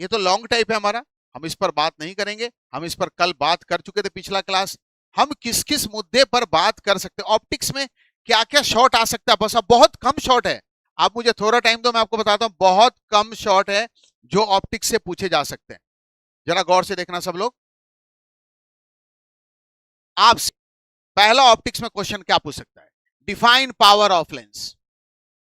ये तो लॉन्ग टाइप है हमारा, हम इस पर बात नहीं करेंगे, हम इस पर कल बात कर चुके थे पिछला क्लास। हम किस किस मुद्दे पर बात कर सकते हैं, ऑप्टिक्स में क्या क्या शॉर्ट आ सकता है, बस अब बहुत कम शॉर्ट है। आप मुझे थोड़ा टाइम दो, मैं आपको बताता हूं, बहुत कम शॉर्ट है जो ऑप्टिक्स से पूछे जा सकते हैं। जरा गौर से देखना सब लोग। आप पहला ऑप्टिक्स में क्वेश्चन क्या पूछ सकता है, डिफाइन पावर ऑफ लेंस,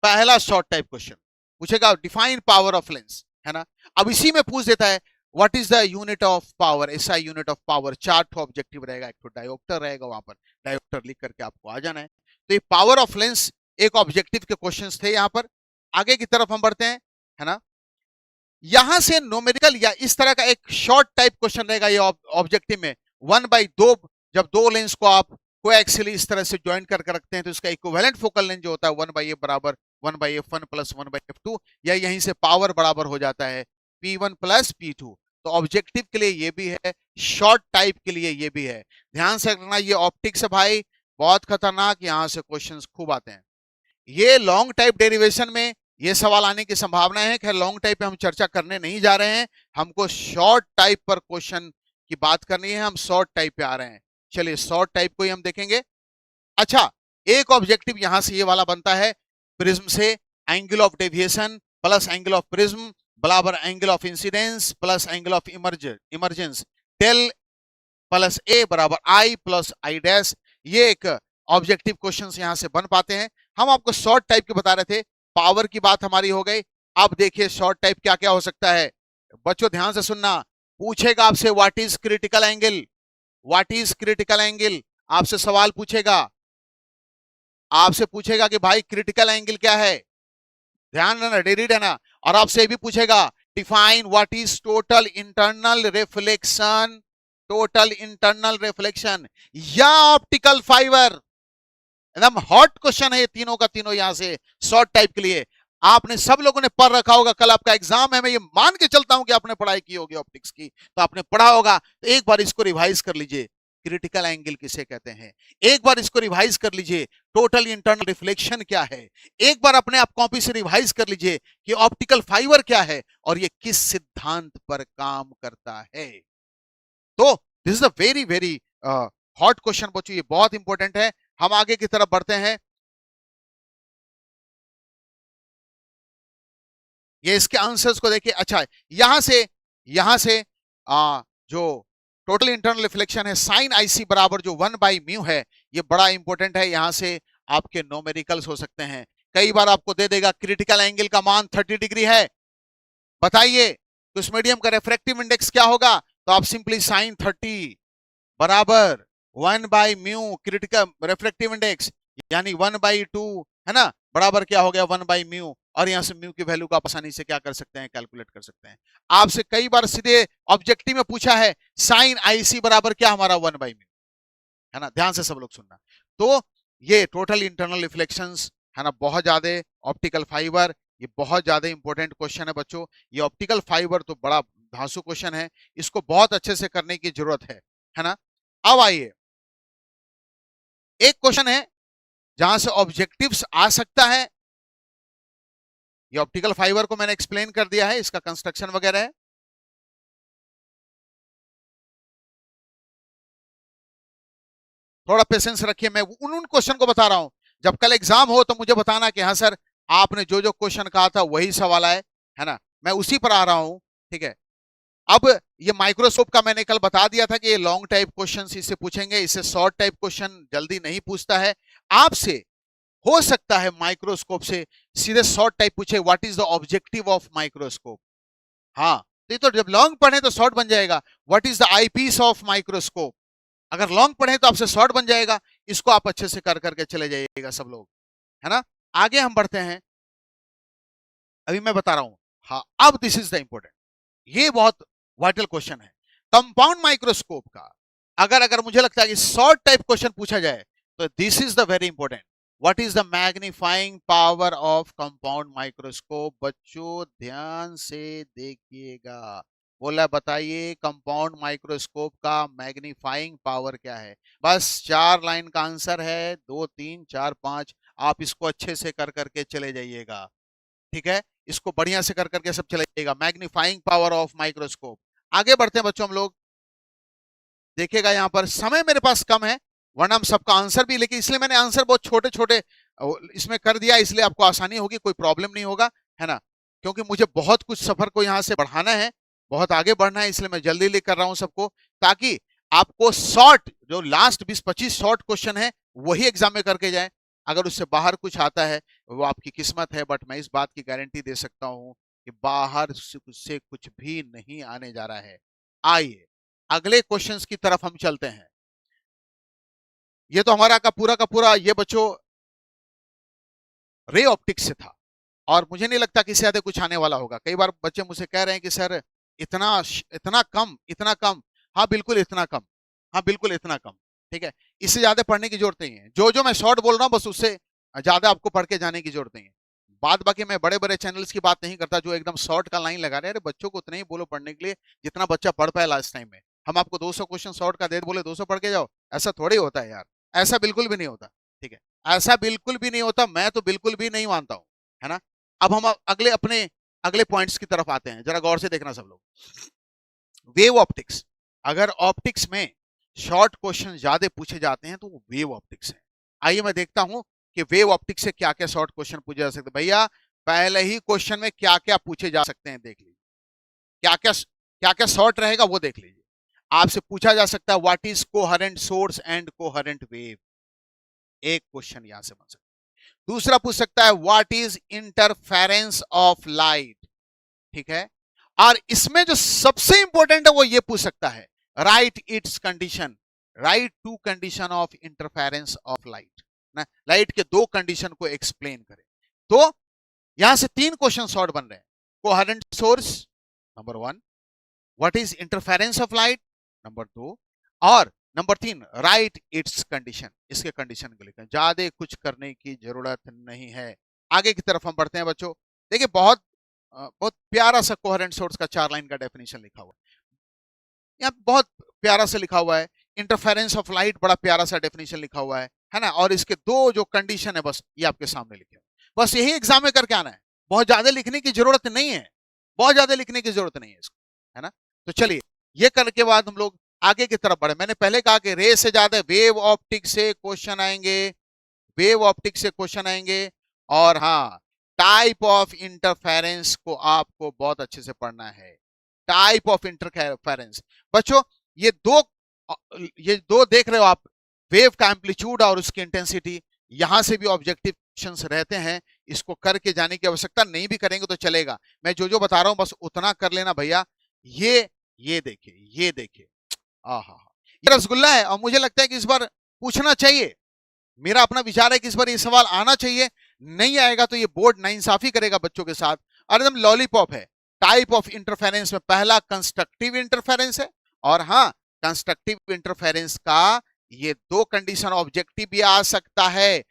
पहला शॉर्ट टाइप क्वेश्चन पूछेगा, डिफाइन पावर ऑफ लेंस, है ना। अब इसी में पूछ देता है what is the unit of power, SI unit of power, 4 objective रहेगा, एक तो डायोप्टर रहेगा, वहां पर डायोप्टर लिख करके आपको आ जाना है। तो ये पावर ऑफ लेंस एक ऑब्जेक्टिव के क्वेश्चंस थे यहाँ पर। आगे की तरफ हम बढ़ते हैं, है ना। यहां से न्यूमेरिकल या इस तरह का एक शॉर्ट टाइप क्वेश्चन रहेगा ये ऑब्जेक्टिव में, 1/2, जब दो लेंस को आप कोएक्सियली इस तरह से ज्वाइन करके रखते हैं तो इसका इक्विवेलेंट फोकल लेंथ जो होता है 1/a बराबर 1/f1 प्लस 1/f2, या यहीं से पावर बराबर हो जाता है P1 प्लस P2। तो ऑब्जेक्टिव के लिए ये भी है, शॉर्ट टाइप के लिए ये भी है। ध्यान से रखना, ये ऑप्टिक्स है भाई, बहुत खतरनाक, यहां से क्वेश्चंस खूब आते हैं। ये लॉन्ग टाइप डेरिवेशन में ये सवाल आने की संभावना है। खैर लॉन्ग टाइप पे हम चर्चा करने नहीं जा रहे हैं, हमको शॉर्ट टाइप पर क्वेश्चन की बात करनी है, हम शॉर्ट टाइप पे आ रहे हैं। चलिए शॉर्ट टाइप को ही हम देखेंगे। अच्छा, एक ऑब्जेक्टिव यहां से ये वाला बनता है, प्रिज्म से angle of deviation plus angle of prism बराबर angle of incidence plus angle of emergence, del plus A बराबर आई प्लस आई डैश। ये एक ऑब्जेक्टिव क्वेश्चंस यहां से बन पाते हैं। हम आपको शॉर्ट टाइप के बता रहे थे, पावर की बात हमारी हो गई। अब देखिए शॉर्ट टाइप क्या क्या हो सकता है। बच्चों ध्यान से सुनना, पूछेगा आपसे what is critical angle, what is critical angle, आपसे सवाल पूछेगा, आपसे पूछेगा कि भाई क्रिटिकल एंगल क्या है, ध्यान देना, डेरिड है ना। और आपसे भी पूछेगा define what is total internal reflection, total internal reflection या ऑप्टिकल फाइबर। एकदम हॉट क्वेश्चन है ये तीनों का तीनों, यहां से शॉर्ट टाइप के लिए। आपने सब लोगों ने पढ़ रखा होगा, कल आपका एग्जाम है, मैं ये मान के चलता हूं कि आपने पढ़ाई की होगी ऑप्टिक्स की, तो आपने पढ़ा होगा। तो एक बार इसको रिवाइज कर लीजिए, क्रिटिकल एंगल किसे कहते हैं, एक बार इसको रिवाइज कर लीजिए, टोटल इंटरनल रिफ्लेक्शन क्या है, एक बार अपने आप कॉपी से रिवाइज कर लीजिए कि ऑप्टिकल फाइबर क्या है और ये किस सिद्धांत पर काम करता है। तो this is a very very hot question बच्चों, ये बहुत इंपॉर्टेंट है। हम आगे की तरफ बढ़ते हैं। ये इसके आंसर्स को देखिए। अच्छा, यहां से जो टोटल इंटरनल रिफ्लेक्शन है साइन आईसी बराबर जो 1/μ है, ये बड़ा इंपॉर्टेंट है। यहां से आपके नोमेरिकल्स हो सकते हैं। कई बार आपको दे देगा क्रिटिकल एंगल का मान 30 डिग्री है, बताइए तो इस मीडियम का रेफ्रेक्टिव इंडेक्स क्या होगा, तो आप सिंपली साइन 30 बराबर 1/μ क्रिटिकल रेफ्रेक्टिव इंडेक्स यानी 1/2, है ना, बराबर क्या हो गया 1/μ। और यहां से म्यू की वैल्यू को आप आसानी से क्या कर सकते हैं, कैलकुलेट कर सकते हैं। आपसे कई बार सीधे ऑब्जेक्टिव में पूछा है साइन आईसी बराबर क्या हमारा 1/μ, है ना, ध्यान से सब लोग सुनना। तो ये टोटल इंटरनल रिफ्लेक्शंस है ना, बहुत ज्यादा, ऑप्टिकल फाइबर, ये बहुत ज्यादा इंपॉर्टेंट क्वेश्चन है बच्चों। ये ऑप्टिकल फाइबर तो बड़ा धांसू क्वेश्चन है, इसको बहुत अच्छे से करने की जरूरत है ना। अब आइए, एक क्वेश्चन है जहां से ऑब्जेक्टिव्स आ सकता है। ये ऑप्टिकल फाइबर को मैंने एक्सप्लेन कर दिया है, इसका कंस्ट्रक्शन वगैरह है। थोड़ा पेशेंस रखिए, मैं उन क्वेश्चन को बता रहा हूं, जब कल एग्जाम हो तो मुझे बताना कि हाँ सर आपने जो जो क्वेश्चन कहा था वही सवाल आए, है ना, मैं उसी पर आ रहा हूं। ठीक है, अब ये माइक्रोस्कोप का मैंने कल बता दिया था कि ये लॉन्ग टाइप क्वेश्चन इससे पूछेंगे, इससे शॉर्ट टाइप क्वेश्चन जल्दी नहीं पूछता है आपसे। हो सकता है माइक्रोस्कोप से सीधे शॉर्ट टाइप पूछे, what is the objective of microscope. हाँ, तो ये तो जब लॉन्ग पढ़े तो शॉर्ट बन जाएगा, what is the eyepiece of microscope. अगर लॉन्ग पढ़े तो आपसे शॉर्ट बन जाएगा, इसको आप अच्छे से कर करके चले जाइएगा सब लोग, है ना। आगे हम बढ़ते हैं, अभी मैं बता रहा हूं। हाँ, अब दिस इज द इंपॉर्टेंट, ये बहुत वाइटल क्वेश्चन है कंपाउंड माइक्रोस्कोप का। अगर अगर मुझे लगता है कि शॉर्ट टाइप क्वेश्चन पूछा जाए तो this is the very important, what is the magnifying power of compound microscope. बच्चों ध्यान से देखिएगा, बोला बताइए कंपाउंड माइक्रोस्कोप का मैग्नीफाइंग पावर क्या है। बस 4 लाइन का आंसर है, 2 3 4 5, आप इसको अच्छे से कर करके चले जाइएगा। ठीक है, इसको बढ़िया से कर करके सब चले जाइएगा, मैग्नीफाइंग पावर ऑफ माइक्रोस्कोप। आगे बढ़ते हैं बच्चों हम लोग, देखिएगा यहाँ पर समय मेरे पास कम है, वरना हम सबका आंसर भी, लेकिन इसलिए मैंने आंसर बहुत छोटे छोटे इसमें कर दिया, इसलिए आपको आसानी होगी, कोई प्रॉब्लम नहीं होगा, है ना। क्योंकि मुझे बहुत कुछ सफर को यहाँ से बढ़ाना है, बहुत आगे बढ़ना है, इसलिए मैं जल्दी लिख कर रहा हूँ सबको, ताकि आपको शॉर्ट जो लास्ट 20-25 शॉर्ट क्वेश्चन है वही एग्जाम में करके जाए। अगर उससे बाहर कुछ आता है वो आपकी किस्मत है, बट मैं इस बात की गारंटी दे सकता हूँ कि बाहर से कुछ भी नहीं आने जा रहा है। आइए अगले क्वेश्चंस की तरफ हम चलते हैं। ये तो हमारा का पूरा ये बच्चों रे ऑप्टिक्स से था, और मुझे नहीं लगता कि इससे ज्यादा कुछ आने वाला होगा। कई बार बच्चे मुझसे कह रहे हैं कि सर इतना कम, इतना कम। हाँ बिल्कुल इतना कम, हाँ बिल्कुल इतना कम। ठीक है, इससे ज्यादा पढ़ने की जरूरत नहीं है। जो जो मैं शॉर्ट बोल रहा हूँ बस उससे ज्यादा आपको पढ़ के जाने की जरूरत नहीं है। बाद बाकी मैं बड़े बड़े चैनल्स की बात नहीं करता जो एकदम शॉर्ट का लाइन लगा रहे हैं। अरे बच्चों को उतना ही बोलो पढ़ने के लिए जितना बच्चा पढ़ पाए लास्ट टाइम में। हम आपको 200 क्वेश्चन शॉर्ट का दे बोले 200 पढ़ के जाओ, ऐसा थोड़ी होता है यार। ऐसा बिल्कुल भी नहीं होता। ठीक है, ऐसा बिल्कुल भी नहीं होता, मैं तो बिल्कुल भी नहीं मानता हूं, है ना। अब हम अपने अगले पॉइंट्स की तरफ आते हैं, जरा गौर से देखना सब लोग। वेव ऑप्टिक्स, अगर ऑप्टिक्स में शॉर्ट क्वेश्चन ज्यादा पूछे जाते हैं तो वो वेव ऑप्टिक्स है। आइए मैं देखता हूं कि वेव ऑप्टिक्स से क्या क्या शॉर्ट क्वेश्चन पूछे जा सकते हैं। भैया पहले ही क्वेश्चन में क्या क्या पूछे जा सकते हैं देख लीजिए, क्या क्या शॉर्ट रहेगा वो देख लीजिए। आपसे पूछा जा सकता है what is coherent source and coherent wave, एक क्वेश्चन यहां से बन सकता है। दूसरा पूछ सकता है what is interference of light. ठीक है, और इसमें जो सबसे इंपॉर्टेंट है वो ये पूछ सकता है write its condition, write two condition of interference of light ना, लाइट के दो कंडीशन को एक्सप्लेन करें। तो यहां से तीन क्वेश्चन शॉर्ट बन रहे हैं। Coherent source number one, what is interference of light number two, और नंबर तीन राइट इट्स कंडीशन, इसके कंडीशन को लिखें। ज्यादा कुछ करने की जरूरत नहीं है। आगे की तरफ हम बढ़ते हैं बच्चों। देखिए बहुत प्यारा सा कोहेरेंट सोर्स का 4 लाइन का डेफिनेशन लिखा हुआ है, यहाँ बहुत प्यारा सा लिखा हुआ है। इंटरफेरेंस ऑफ लाइट बड़ा प्यारा सा डेफिनेशन लिखा हुआ है ना। और इसके दो जो कंडीशन है बस ये आपके सामने लिखे हैं। बस यही एग्जाम में करके आना है, बहुत ज्यादा लिखने की जरूरत नहीं है, बहुत ज्यादा लिखने की जरूरत नहीं है इसको, है ना। तो चलिए ये करने के बाद हम लोग आगे की तरफ बढ़े। मैंने पहले कहा कि रे से ज्यादा वेव ऑप्टिक से क्वेश्चन आएंगे, वेव ऑप्टिक से क्वेश्चन आएंगे। और हाँ, टाइप ऑफ इंटरफेरेंस को आपको बहुत अच्छे से पढ़ना है। टाइप ऑफ इंटरफेरेंस बच्चों, ये दो देख रहे हो आप, वेव का एम्पलीट्यूड और उसकी इंटेंसिटी, यहां से भी ऑब्जेक्टिव क्वेश्चंस रहते हैं। इसको करके जाने की आवश्यकता नहीं भी करेंगे तो चलेगा, मैं जो जो बता रहा हूं बस उतना कर लेना भैया। ये देखिए, ये देखिए, आहा, ये रसगुल्ला है और मुझे लगता है कि इस बार पूछना चाहिए। मेरा अपना विचार है कि इस बार ये सवाल आना चाहिए। नहीं आएगा तो ये बोर्ड नाइंसाफी करेगा बच्चों के साथ, और एकदम लॉलीपॉप है। टाइप ऑफ इंटरफेरेंस में पहला कंस्ट्रक्टिव इंटरफेरेंस है, और हाँ कंस्ट्रक्टिव इंटरफेरेंस का ये दो कंडीशन ऑब्जेक्टिव भी आ सकता है।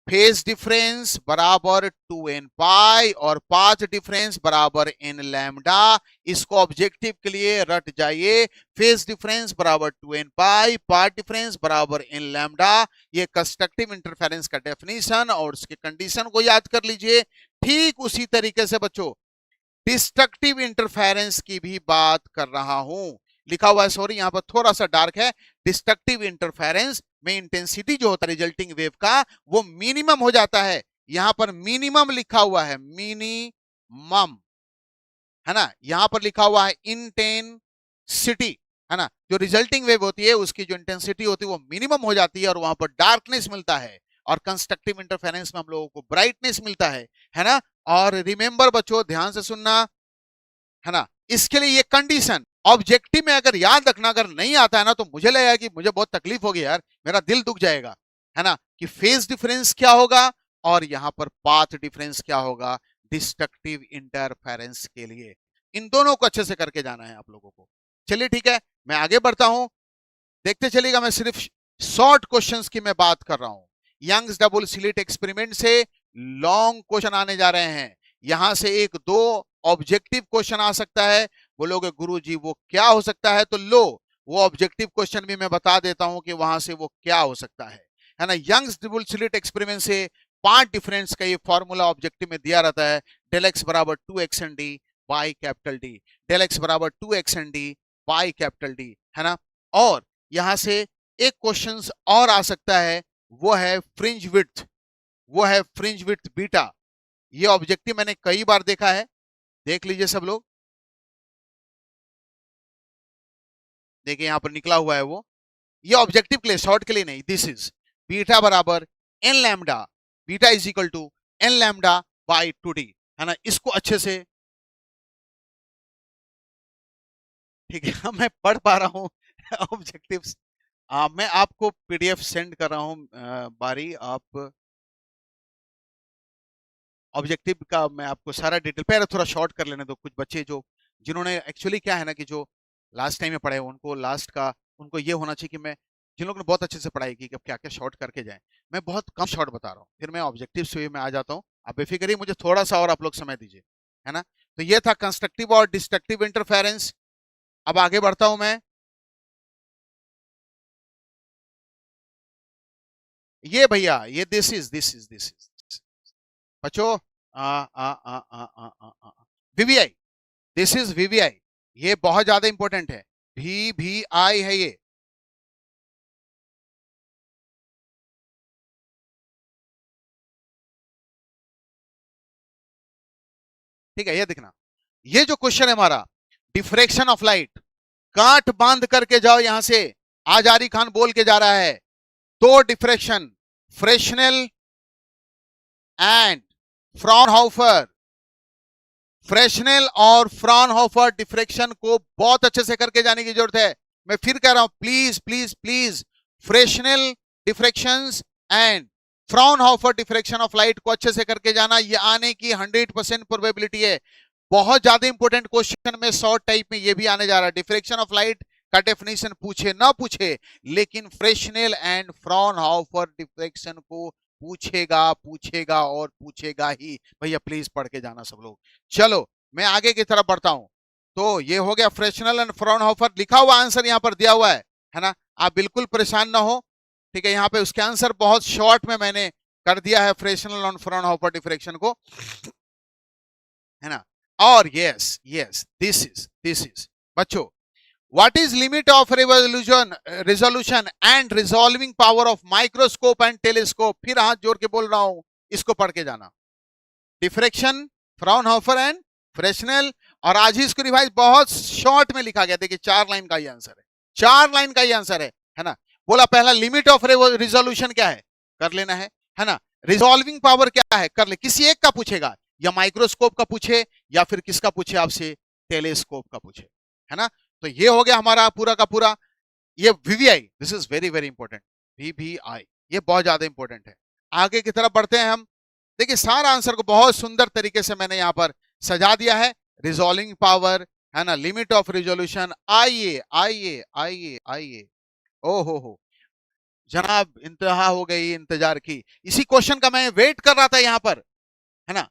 फेज डिफरेंस बराबर 2n पाई और पाथ डिफरेंस बराबर n लैम्डा। इसको ऑब्जेक्टिव के लिए रट जाइए, फेज डिफरेंस बराबर 2n पाई, पाथ डिफरेंस बराबर n लैम्डा। ये कंस्ट्रक्टिव इंटरफेरेंस का डेफिनेशन और उसके कंडीशन को याद कर लीजिए। ठीक उसी तरीके से बच्चों डिस्ट्रक्टिव इंटरफेरेंस की भी बात कर रहा हूं, लिखा हुआ है, सॉरी यहां पर थोड़ा सा डार्क है। डिस्ट्रक्टिव इंटरफेरेंस में इंटेंसिटी जो होता है रिजल्टिंग वेव का वो मिनिमम हो जाता है। यहां पर मिनिमम लिखा हुआ है, मिनिमम, है ना। यहां पर लिखा हुआ है इंटेंसिटी, है ना। जो रिजल्टिंग वेव होती है उसकी जो इंटेंसिटी होती है वो मिनिमम हो जाती है और वहां पर डार्कनेस मिलता है। और कंस्ट्रक्टिव इंटरफेरेंस में हम लोगों को ब्राइटनेस मिलता है ना। और रिमेंबर बच्चों ध्यान से सुनना, है ना, इसके लिए ये कंडीशन ऑब्जेक्टिव में अगर याद रखना अगर नहीं आता है ना तो मुझे लगेगा कि मुझे बहुत तकलीफ होगी यार, मेरा दिल दुख जाएगा, है ना। कि फेज डिफरेंस क्या होगा और यहां पर पाथ डिफरेंस क्या होगा डिस्ट्रक्टिव इंटरफेरेंस के लिए। इन दोनों को अच्छे से करके जाना है आप लोगों को। चलिए ठीक है, मैं आगे बढ़ता हूं, देखते चलिएगा। मैं सिर्फ शॉर्ट क्वेश्चंस की मैं बात कर रहा हूं। यंग्स डबल स्लिट एक्सपेरिमेंट से लॉन्ग क्वेश्चन आने जा रहे हैं। यहां से एक दो ऑब्जेक्टिव क्वेश्चन आ सकता है। बोलोगे गुरुजी वो क्या हो सकता है, तो लो वो ऑब्जेक्टिव क्वेश्चन भी मैं बता देता हूं कि वहां से वो क्या हो सकता है ना। यंग्स डबल स्लिट एक्सपेरिमेंट से पार्ट डिफरेंस का ये फॉर्मूला ऑब्जेक्टिव में दिया रहता है, डेल एक्स बराबर 2x n d by capital D, del x बराबर 2x n d by capital D, है ना। और यहां से एक क्वेश्चन और आ सकता है, वो है फ्रिंज विड्थ, वो है फ्रिंज विड्थ बीटा। ये ऑब्जेक्टिव मैंने कई बार देखा है, देख लीजिए सब लोग। देखिए यहां पर निकला हुआ है वो, ये ऑब्जेक्टिव के लिए, शॉर्ट के लिए नहीं। दिस इज बीटा बराबर n lambda, beta is equal to n lambda by 2d, है ना। इसको अच्छे से ठीक है। मैं पढ़ पा रहा हूँ ऑब्जेक्टिव्स। मैं आपको पीडीएफ सेंड कर रहा हूँ, बारी आप ऑब्जेक्टिव का मैं आपको सारा डिटेल, पहले थोड़ा शॉर्ट कर लेने दो। कुछ बच्चे जो जिन्होंने एक्चुअली क्या है ना कि जो लास्ट टाइम में पढ़े उनको लास्ट का उनको ये होना चाहिए कि मैं जिन लोगों ने बहुत अच्छे से पढ़ाई की कि अब क्या क्या शॉर्ट करके जाएं। मैं बहुत कम शॉर्ट बता रहा हूँ, फिर मैं ऑब्जेक्टिव से में आ जाता हूँ। आप बेफिक्र रहिए, मुझे थोड़ा सा और आप लोग समय दीजिए, है ना। तो ये था कंस्ट्रक्टिव और डिस्ट्रक्टिव इंटरफेरेंस। अब आगे बढ़ता हूं मैं। ये भैया ये दिस इज बच्चों, वीवीआई, दिस इज वीवीआई। ये बहुत ज्यादा इंपॉर्टेंट है, वीवीआई है ये। ठीक है, ये देखना, ये जो क्वेश्चन है हमारा, डिफ्रेक्शन ऑफ लाइट, गांठ बांध करके जाओ यहां से। आजारी खान बोल के जा रहा है, दो डिफ्रेक्शन, फ्रेशनेल एंड फ्रॉनहाउफर। फ्रेशनेल और फ्रॉनहाउफर डिफ्रेक्शन को बहुत अच्छे से करके जाने की जरूरत है। मैं फिर कह रहा हूं, please please please, Fresnel diffractions and Fraunhofer diffraction of light को अच्छे से करके जाना, ये आने की 100% प्रोबेबिलिटी है। बहुत ज्यादा इंपॉर्टेंट क्वेश्चन में शॉर्ट टाइप में ये भी आने जा रहा है। डिफ्रेक्शन ऑफ लाइट का डेफिनेशन पूछे ना पूछे, लेकिन फ्रेशनेल एंड फ्रॉनहाउफर डिफ्रेक्शन को पूछेगा पूछेगा और पूछेगा ही। भैया प्लीज पढ़ के जाना सब लोग। चलो मैं आगे की तरफ बढ़ता हूं। तो ये हो गया फ्रेशनल एंड फ्रॉनहाउफर, लिखा हुआ आंसर यहां पर दिया हुआ है ना। आप बिल्कुल परेशान ना हो, ठीक है। यहाँ पे उसके आंसर बहुत शॉर्ट में मैंने कर दिया है फ्रेशनल और फ्रॉनहाउफर डिफ्रेक्शन को, है ना। और यस यस, दिस इज बच्चों, what is limit of resolution and resolving power of microscope and telescope. फिर हाथ जोड़ के बोल रहा हूं, इसको पढ़ के जाना। Diffraction, Fraunhofer and Fresnel. और आज ही इसको रिवाइज बहुत शॉर्ट में लिखा गया, देखिए 4 लाइन का ये आंसर है, 4 लाइन का ये आंसर है ना। बोला पहला लिमिट ऑफ रिजोल्यूशन क्या है, कर लेना है ना। रिजॉल्विंग पावर क्या है, कर ले। किसी एक का पूछेगा, या माइक्रोस्कोप का पूछे या फिर किसका पूछे आपसे, टेलीस्कोप का पूछे, है ना। तो ये हो गया हमारा पूरा का पूरा ये VVI. This is very very important, VVI, ये बहुत ज्यादा इंपॉर्टेंट है। आगे की तरफ बढ़ते हैं हम। देखिए सारा आंसर को बहुत सुंदर तरीके से मैंने यहां पर सजा दिया है। रिजॉल्विंग पावर, है ना, लिमिट ऑफ रिजोल्यूशन। आइए आइए आइए आइए, ओ हो, जनाब इंतहा हो गई इंतजार की। इसी क्वेश्चन का मैं वेट कर रहा था यहां पर, है ना।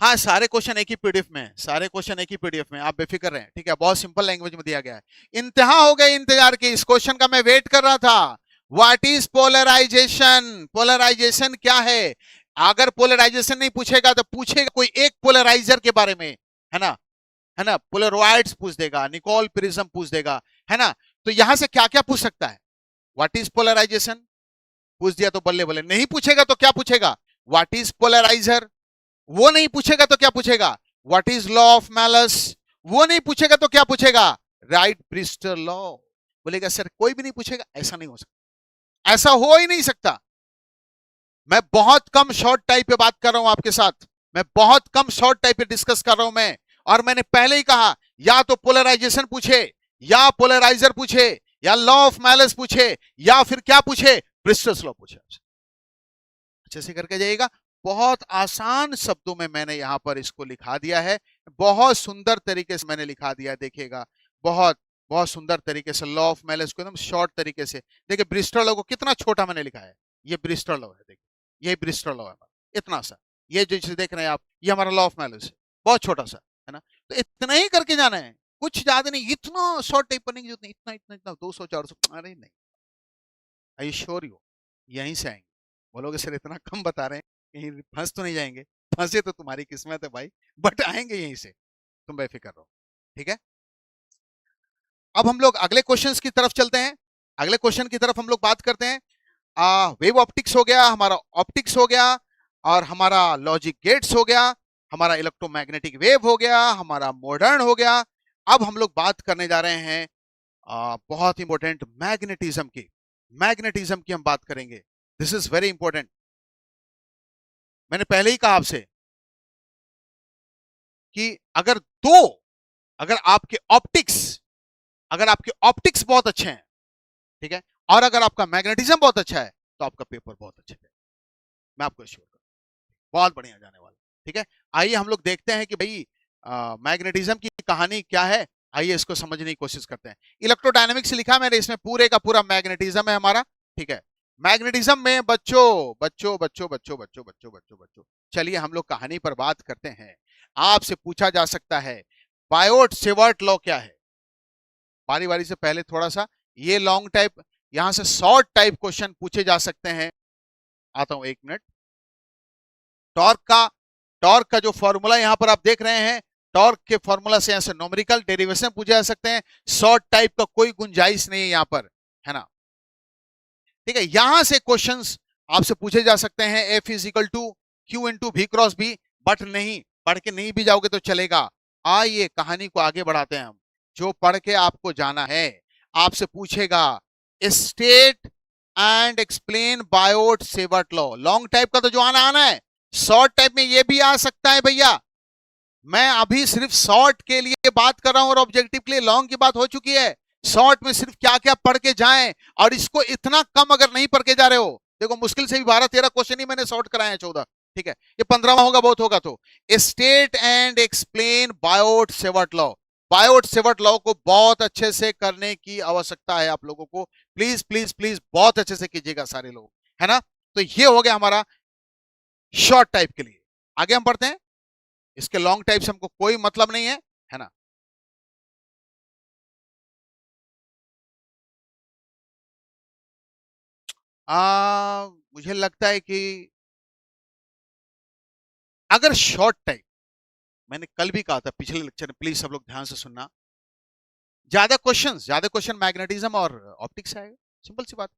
हाँ, सारे क्वेश्चन एक ही पीडीएफ में है, सारे क्वेश्चन एक ही पीडीएफ में, आप बेफिक्र रहें, ठीक है। बहुत सिंपल लैंग्वेज में दिया गया है। इंतहा हो गई इंतजार की, इस क्वेश्चन का मैं वेट कर रहा था। व्हाट इज पोलराइजेशन, पोलराइजेशन क्या है। अगर पोलराइजेशन नहीं पूछेगा तो पूछेगा कोई एक पोलराइजर के बारे में, है ना। पोलरॉइड्स पूछ देगा, निकोल प्रिज्म पूछ देगा, है ना। तो यहां से क्या क्या पूछ सकता है, व्हाट इज पोलराइजेशन पूछ दिया तो बल्ले बल्ले। नहीं पूछेगा तो क्या पूछेगा, व्हाट इज पोलराइजर। वो नहीं पूछेगा तो क्या पूछेगा, what is law of malleus. वो नहीं पूछेगा तो क्या पूछेगा, राइट ब्रिस्टल लॉ। बोलेगा सर कोई भी नहीं पूछेगा, ऐसा नहीं हो सकता, ऐसा हो ही नहीं सकता। मैं बहुत कम शॉर्ट टाइप पे बात कर रहा हूं आपके साथ, मैं बहुत कम शॉर्ट टाइप पे डिस्कस कर रहा हूं मैं। और मैंने पहले ही कहा, या तो पोलराइजेशन पूछे, या पोलराइजर पूछे, या लॉ ऑफ मैलस पूछे, या फिर क्या पूछे, ब्रिस्टल्स लॉ पूछे। अच्छे से करके जाइएगा। बहुत आसान शब्दों में मैंने यहां पर इसको लिखा दिया है, बहुत सुंदर तरीके से मैंने लिखा दिया, देखिएगा। बहुत बहुत सुंदर तरीके से लॉ ऑफ मैलस को एकदम शॉर्ट तरीके से। देखिए ब्रिस्टल लॉ को कितना छोटा मैंने लिखा है, ये ब्रिस्टल लॉ है, देखिए ये ब्रिस्टल लॉ है इतना सा। ये जो चीज देख रहे हैं आप, ये हमारा लॉ ऑफ मैलस है, बहुत छोटा सा, है ना। तो इतना ही करके जाना है, कुछ ज्यादा नहीं। इतना शॉर्ट टाइप करने की जरूरत नहीं, इतना इतना इतना 200 400, अरे नहीं। आई श्योर यू यहीं से आएंगे। बोलोगे सर इतना कम बता रहे हैं, कहीं फंस तो नहीं जाएंगे। फंसे तो तुम्हारी किस्मत है भाई, बट आएंगे यहीं से, तुम बेफिक्र रहो, ठीक है। अब हम लोग अगले क्वेश्चंस की तरफ चलते हैं। अगले क्वेश्चन की तरफ हम लोग बात करते हैं। वेव ऑप्टिक्स हो गया हमारा, ऑप्टिक्स हो गया, और हमारा लॉजिक गेट्स हो गया, हमारा इलेक्ट्रोमैग्नेटिक वेव हो गया, हमारा मॉडर्न हो गया। अब हम लोग बात करने जा रहे हैं बहुत इंपॉर्टेंट मैग्नेटिज्म की। मैग्नेटिज्म की हम बात करेंगे, दिस इज वेरी इंपॉर्टेंट। मैंने पहले ही कहा आपसे कि अगर अगर आपके ऑप्टिक्स अगर आपके ऑप्टिक्स बहुत अच्छे हैं, ठीक है, और अगर आपका मैग्नेटिज्म बहुत अच्छा है, तो आपका पेपर बहुत अच्छा है, मैं आपको श्योर करूं, बहुत बढ़िया जाने वाला। ठीक है, आइए हम लोग देखते हैं कि भाई मैग्नेटिज्म की कहानी क्या है। आइए इसको समझने की कोशिश करते हैं। इलेक्ट्रोडायनेमिक्स लिखा मैंने, इसमें पूरे का पूरा मैग्नेटिज्म है हमारा। ठीक है, मैग्नेटिज्म में बच्चों बच्चों बच्चों बच्चों बच्चों बच्चों बच्चों बच्चों चलिए हम लोग कहानी पर बात करते हैं। आपसे पूछा जा सकता है बायोट सेवर्ट लॉ क्या है। बारी बारी से पहले थोड़ा सा ये लॉन्ग टाइप, यहां से शॉर्ट टाइप क्वेश्चन पूछे जा सकते हैं। आता हूं, एक मिनट। टॉर्क का टॉर्क का जो फॉर्मूला यहां पर आप देख रहे हैं, टॉर्क के फॉर्मूला से यहां से न्यूमेरिकल डेरिवेशन पूछे जा सकते हैं। शॉर्ट टाइप का कोई गुंजाइश नहीं है यहां पर, है ना। ठीक है, यहां से क्वेश्चंस आपसे पूछे जा सकते हैं F is equal to q into v cross B, but नहीं पढ़ के नहीं भी जाओगे तो चलेगा। आइए कहानी को आगे बढ़ाते हैं हम। जो पढ़ के आपको जाना है, आपसे पूछेगा state and explain Biot Savart law. Long type का तो जो आना आना है, शॉर्ट टाइप में ये भी आ सकता है भैया। मैं अभी सिर्फ शॉर्ट के लिए बात कर रहा हूं और ऑब्जेक्टिव के लिए लॉन्ग की बात हो चुकी है। शॉर्ट में सिर्फ क्या क्या पढ़ के जाएं, और इसको इतना कम अगर नहीं पढ़ के जा रहे हो, देखो मुश्किल से भी 12-13 क्वेश्चन ही मैंने शॉर्ट कराए हैं, 14। ठीक है, ये 15वां होगा, बहुत होगा। तो state and explain Biot Savart law. Biot Savart law को बहुत अच्छे से करने की आवश्यकता है आप लोगों को। प्लीज प्लीज प्लीज बहुत अच्छे से कीजिएगा सारे लोग, है ना। तो ये हो गया हमारा शॉर्ट टाइप के लिए। आगे हम पढ़ते हैं। इसके लॉन्ग टाइप से हमको कोई मतलब नहीं है ना। मुझे लगता है कि अगर शॉर्ट टाइप, मैंने कल भी कहा था पिछले लेक्चर में, प्लीज सब लोग ध्यान से सुनना, ज्यादा क्वेश्चन मैग्नेटिज्म और ऑप्टिक्स आएगा, सिंपल सी बात,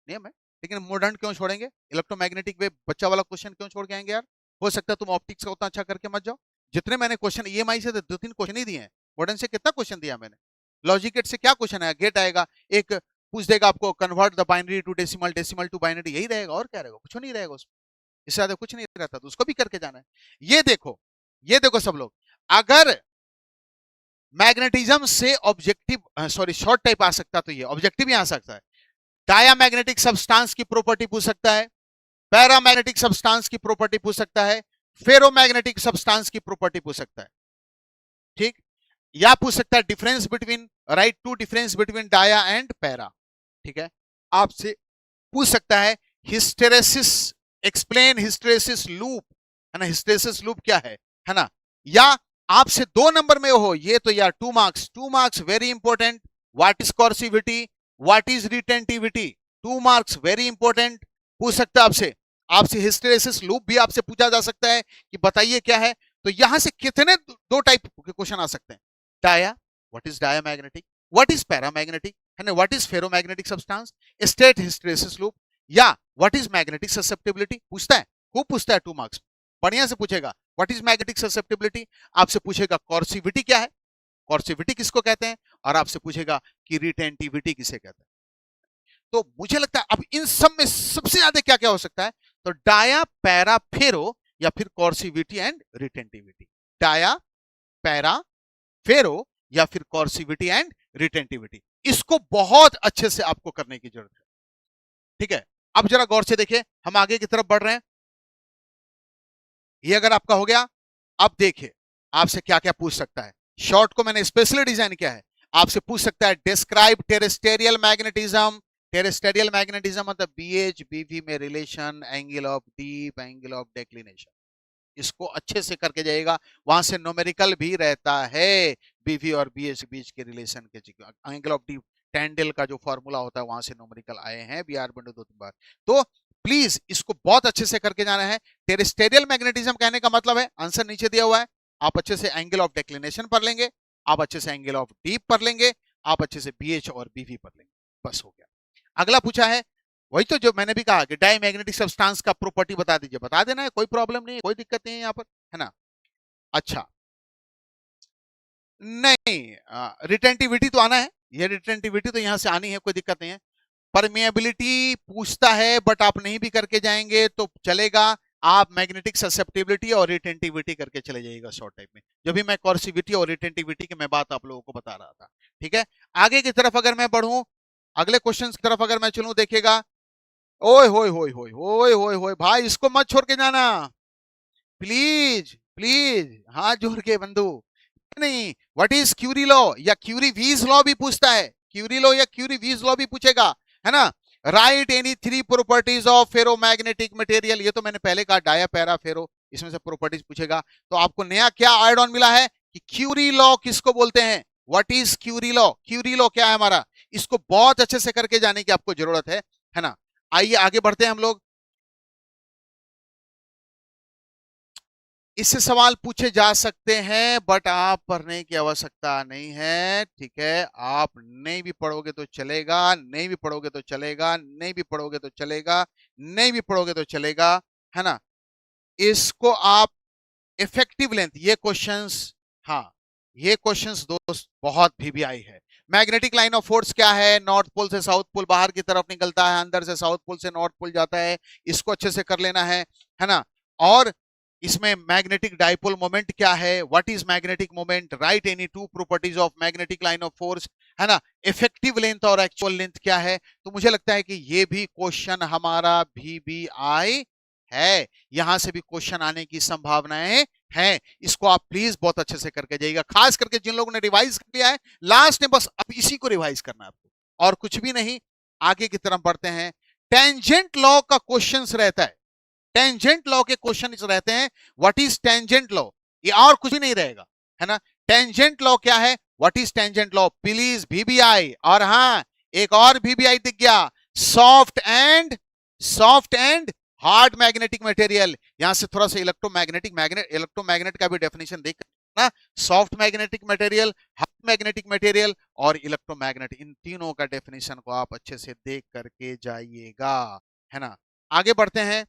नियम है। लेकिन मॉडर्न क्यों छोड़ेंगे, इलेक्ट्रोमैग्नेटिक वेव बच्चा वाला क्वेश्चन क्यों छोड़ के आएंगे यार। हो सकता है तुम ऑप्टिक्स का उतना अच्छा करके मत जाओ। जितने मैंने क्वेश्चन ईएमआई से 2-3 क्वेश्चन ही दिए हैं, मॉडर्न से कितना क्वेश्चन दिया मैंने। लॉजिक गेट से क्या क्वेश्चन आएगा, गेट आएगा, एक पूछ देगा आपको convert the binary to decimal, decimal to binary, यही रहेगा और क्या रहेगा, कुछ नहीं रहेगा उसमें, इससे ज्यादा कुछ नहीं रहता। तो उसको भी करके जाना है। ये देखो सब लोग, अगर मैग्नेटिज्म से ऑब्जेक्टिव सॉरी शॉर्ट टाइप आ सकता तो ये ऑब्जेक्टिव ही आ सकता है। डायामैग्नेटिक सब्सटेंस की प्रॉपर्टी पूछ सकता है, पैरामैग्नेटिक सब्सटेंस की प्रॉपर्टी पूछ सकता है, फेरोमैग्नेटिक सब्सटेंस की प्रॉपर्टी पूछ सकता है। ठीक, या पूछ सकता है difference between, write two difference between dia and para. ठीक है, आपसे पूछ सकता है हिस्टेरेसिस, एक्सप्लेन हिस्टेरेसिस लूप, है ना। हिस्टेरेसिस लूप क्या है ना। या आपसे 2 नंबर में हो, ये तो यार 2 marks very important. What is coercivity, what is retentivity, 2 marks very important. पूछ सकता है आपसे, हिस्टेरेसिस लूप भी आपसे पूछा जा सकता है कि बताइए क्या है। तो यहां से कितने 2 टाइप के क्वेश्चन आ सकते हैं। Dia, what is diamagnetic, what is paramagnetic, है ना, what is ferromagnetic substance, state hysteresis loop, या व्हाट इज मैग्नेटिक ससेप्टिबिलिटी। पूछता है, खूब पूछता है 2 मार्क्स, बढ़िया से पूछेगा। व्हाट इज मैग्नेटिक ससेप्टिबिलिटी, आपसे पूछेगा कॉर्सिविटी क्या है, कॉर्सिविटी किसको कहते हैं, और आपसे पूछेगा कि रिटेंटिविटी किसे कहते हैं। तो मुझे लगता है अब इन सब में सबसे ज्यादा क्या क्या हो सकता है, तो डाया, पैरा, फेरो, या फिर कॉर्सिविटी एंड रिटेंटिविटी। डाया, पैरा, फेरो, या फिर कॉर्सिविटी एंड रिटेंटिविटी। इसको बहुत अच्छे से आपको करने की जरूरत है। ठीक है, अब जरा गौर से देखिए, हम आगे की तरफ बढ़ रहे हैं। ये अगर आपका हो गया, अब देखिए आपसे क्या क्या पूछ सकता है। शॉर्ट को मैंने स्पेशली डिजाइन किया है। आपसे पूछ सकता है describe terrestrial magnetism. Terrestrial magnetism मतलब बीएच बीवी में relation, angle of deep, angle of declination, इसको अच्छे से करके जाएगा। वहां से न्यूमेरिकल भी रहता है, बीवी और बीएच के बीच के रिलेशन के, एंगल ऑफ डीप टेंडल का जो फॉर्मूला होता है वहां से न्यूमेरिकल आए हैं, बीआर बंडू 2-3 बार। तो प्लीज इसको बहुत अच्छे से करके जाना है। टेरेस्टेरियल मैग्नेटिज्म कहने का मतलब है, आंसर नीचे दिया हुआ है, आप अच्छे से एंगल ऑफ डेक्लिनेशन पढ़ लेंगे, आप अच्छे से एंगल ऑफ डीप पढ़ लेंगे, आप अच्छे से बीएच और बीवी पढ़ लेंगे, बस हो गया। अगला पूछा है, वही तो जो मैंने भी कहा कि डायमैग्नेटिक सब्सटेंस का प्रॉपर्टी बता दीजिए, बता देना है, कोई प्रॉब्लम नहीं है, कोई दिक्कत नहीं है यहाँ पर, है ना। अच्छा, नहीं रिटेंटिविटी तो आना है, ये रिटेंटिविटी तो यहाँ से आनी है, कोई दिक्कत नहीं है। परमिएबिलिटी पूछता है, बट आप नहीं भी करके जाएंगे तो चलेगा। आप मैग्नेटिक ससेप्टिबिलिटी और रिटेंटिविटी करके चले जाइएगा शॉर्ट टाइप में, जब भी मैं कॉर्सिविटी और रिटेंटिविटी की मैं बात आप लोगों को बता रहा था। ठीक है, आगे की तरफ अगर मैं बढ़ूं, अगले क्वेश्चन की तरफ अगर मैं चलूं, देखिएगा, ओए होए होए होए होए होए होए भाई, इसको मत छोड़ के जाना प्लीज प्लीज, हाथ जोड़ के बंधु। नहीं, व्हाट इज क्यूरी लॉ या क्यूरी वीज लॉ भी पूछता है, क्यूरी लॉ या क्यूरी वीज लॉ भी पूछेगा, है ना। Right any three properties of ferromagnetic material, ये तो मैंने पहले कहा, डाया पैरा फेरो, इसमें से प्रॉपर्टीज पूछेगा। तो आपको नया क्या ऐड ऑन मिला है कि क्यूरी लॉ किसको बोलते हैं, what is Curie law, Curie law क्या है हमारा, इसको बहुत अच्छे से करके जाने की आपको जरूरत है ना। आइए आगे बढ़ते हैं हम लोग। इससे सवाल पूछे जा सकते हैं बट आप पढ़ने की आवश्यकता नहीं है, ठीक है। आप नहीं भी पढ़ोगे तो चलेगा, नहीं भी पढ़ोगे तो चलेगा, नहीं भी पढ़ोगे तो चलेगा, नहीं भी पढ़ोगे तो चलेगा, है ना। इसको आप इफेक्टिव लेंथ, ये क्वेश्चंस, हाँ, ये क्वेश्चंस दोस्त बहुत वीवीआई है। मैग्नेटिक लाइन ऑफ फोर्स क्या है, नॉर्थ पोल से साउथ पोल बाहर की तरफ निकलता है, अंदर से साउथ पोल से नॉर्थ पोल जाता है, इसको अच्छे से कर लेना है ना। और इसमें मैग्नेटिक डाइपोल मोमेंट क्या है, what is magnetic moment, right any two properties of magnetic line of force, है ना। इफेक्टिव लेंथ और एक्चुअल लेंथ क्या है। तो मुझे लगता है कि ये भी क्वेश्चन हमारा वीवीआई है, यहां से भी क्वेश्चन आने की संभावनाएं हैं। इसको आप प्लीज बहुत अच्छे से करके जाइएगा, खास करके जिन लोगों ने रिवाइज कर लिया है, लास्ट में बस अब इसी को रिवाइज करना है आपको, और कुछ भी नहीं। आगे की तरफ बढ़ते हैं। टेंजेंट लॉ का क्वेश्चन रहता है, टेंजेंट लॉ के क्वेश्चन रहते हैं, व्हाट इज टेंजेंट लॉ, ये और कुछ भी नहीं रहेगा, है ना। टेंजेंट लॉ क्या है, what is tangent law, please VVI, और हाँ, एक और वीवीआई दिख गया, soft and hard magnetic material. यहां से थोड़ा सा इलेक्ट्रोमैग्नेट का भी डेफिनेशन देख ना, soft magnetic material, hard magnetic material और इलेक्ट्रोमैग्नेट, इन तीनों का डेफिनेशन को आप अच्छे से देख करके जाइएगा, है ना। आगे बढ़ते हैं,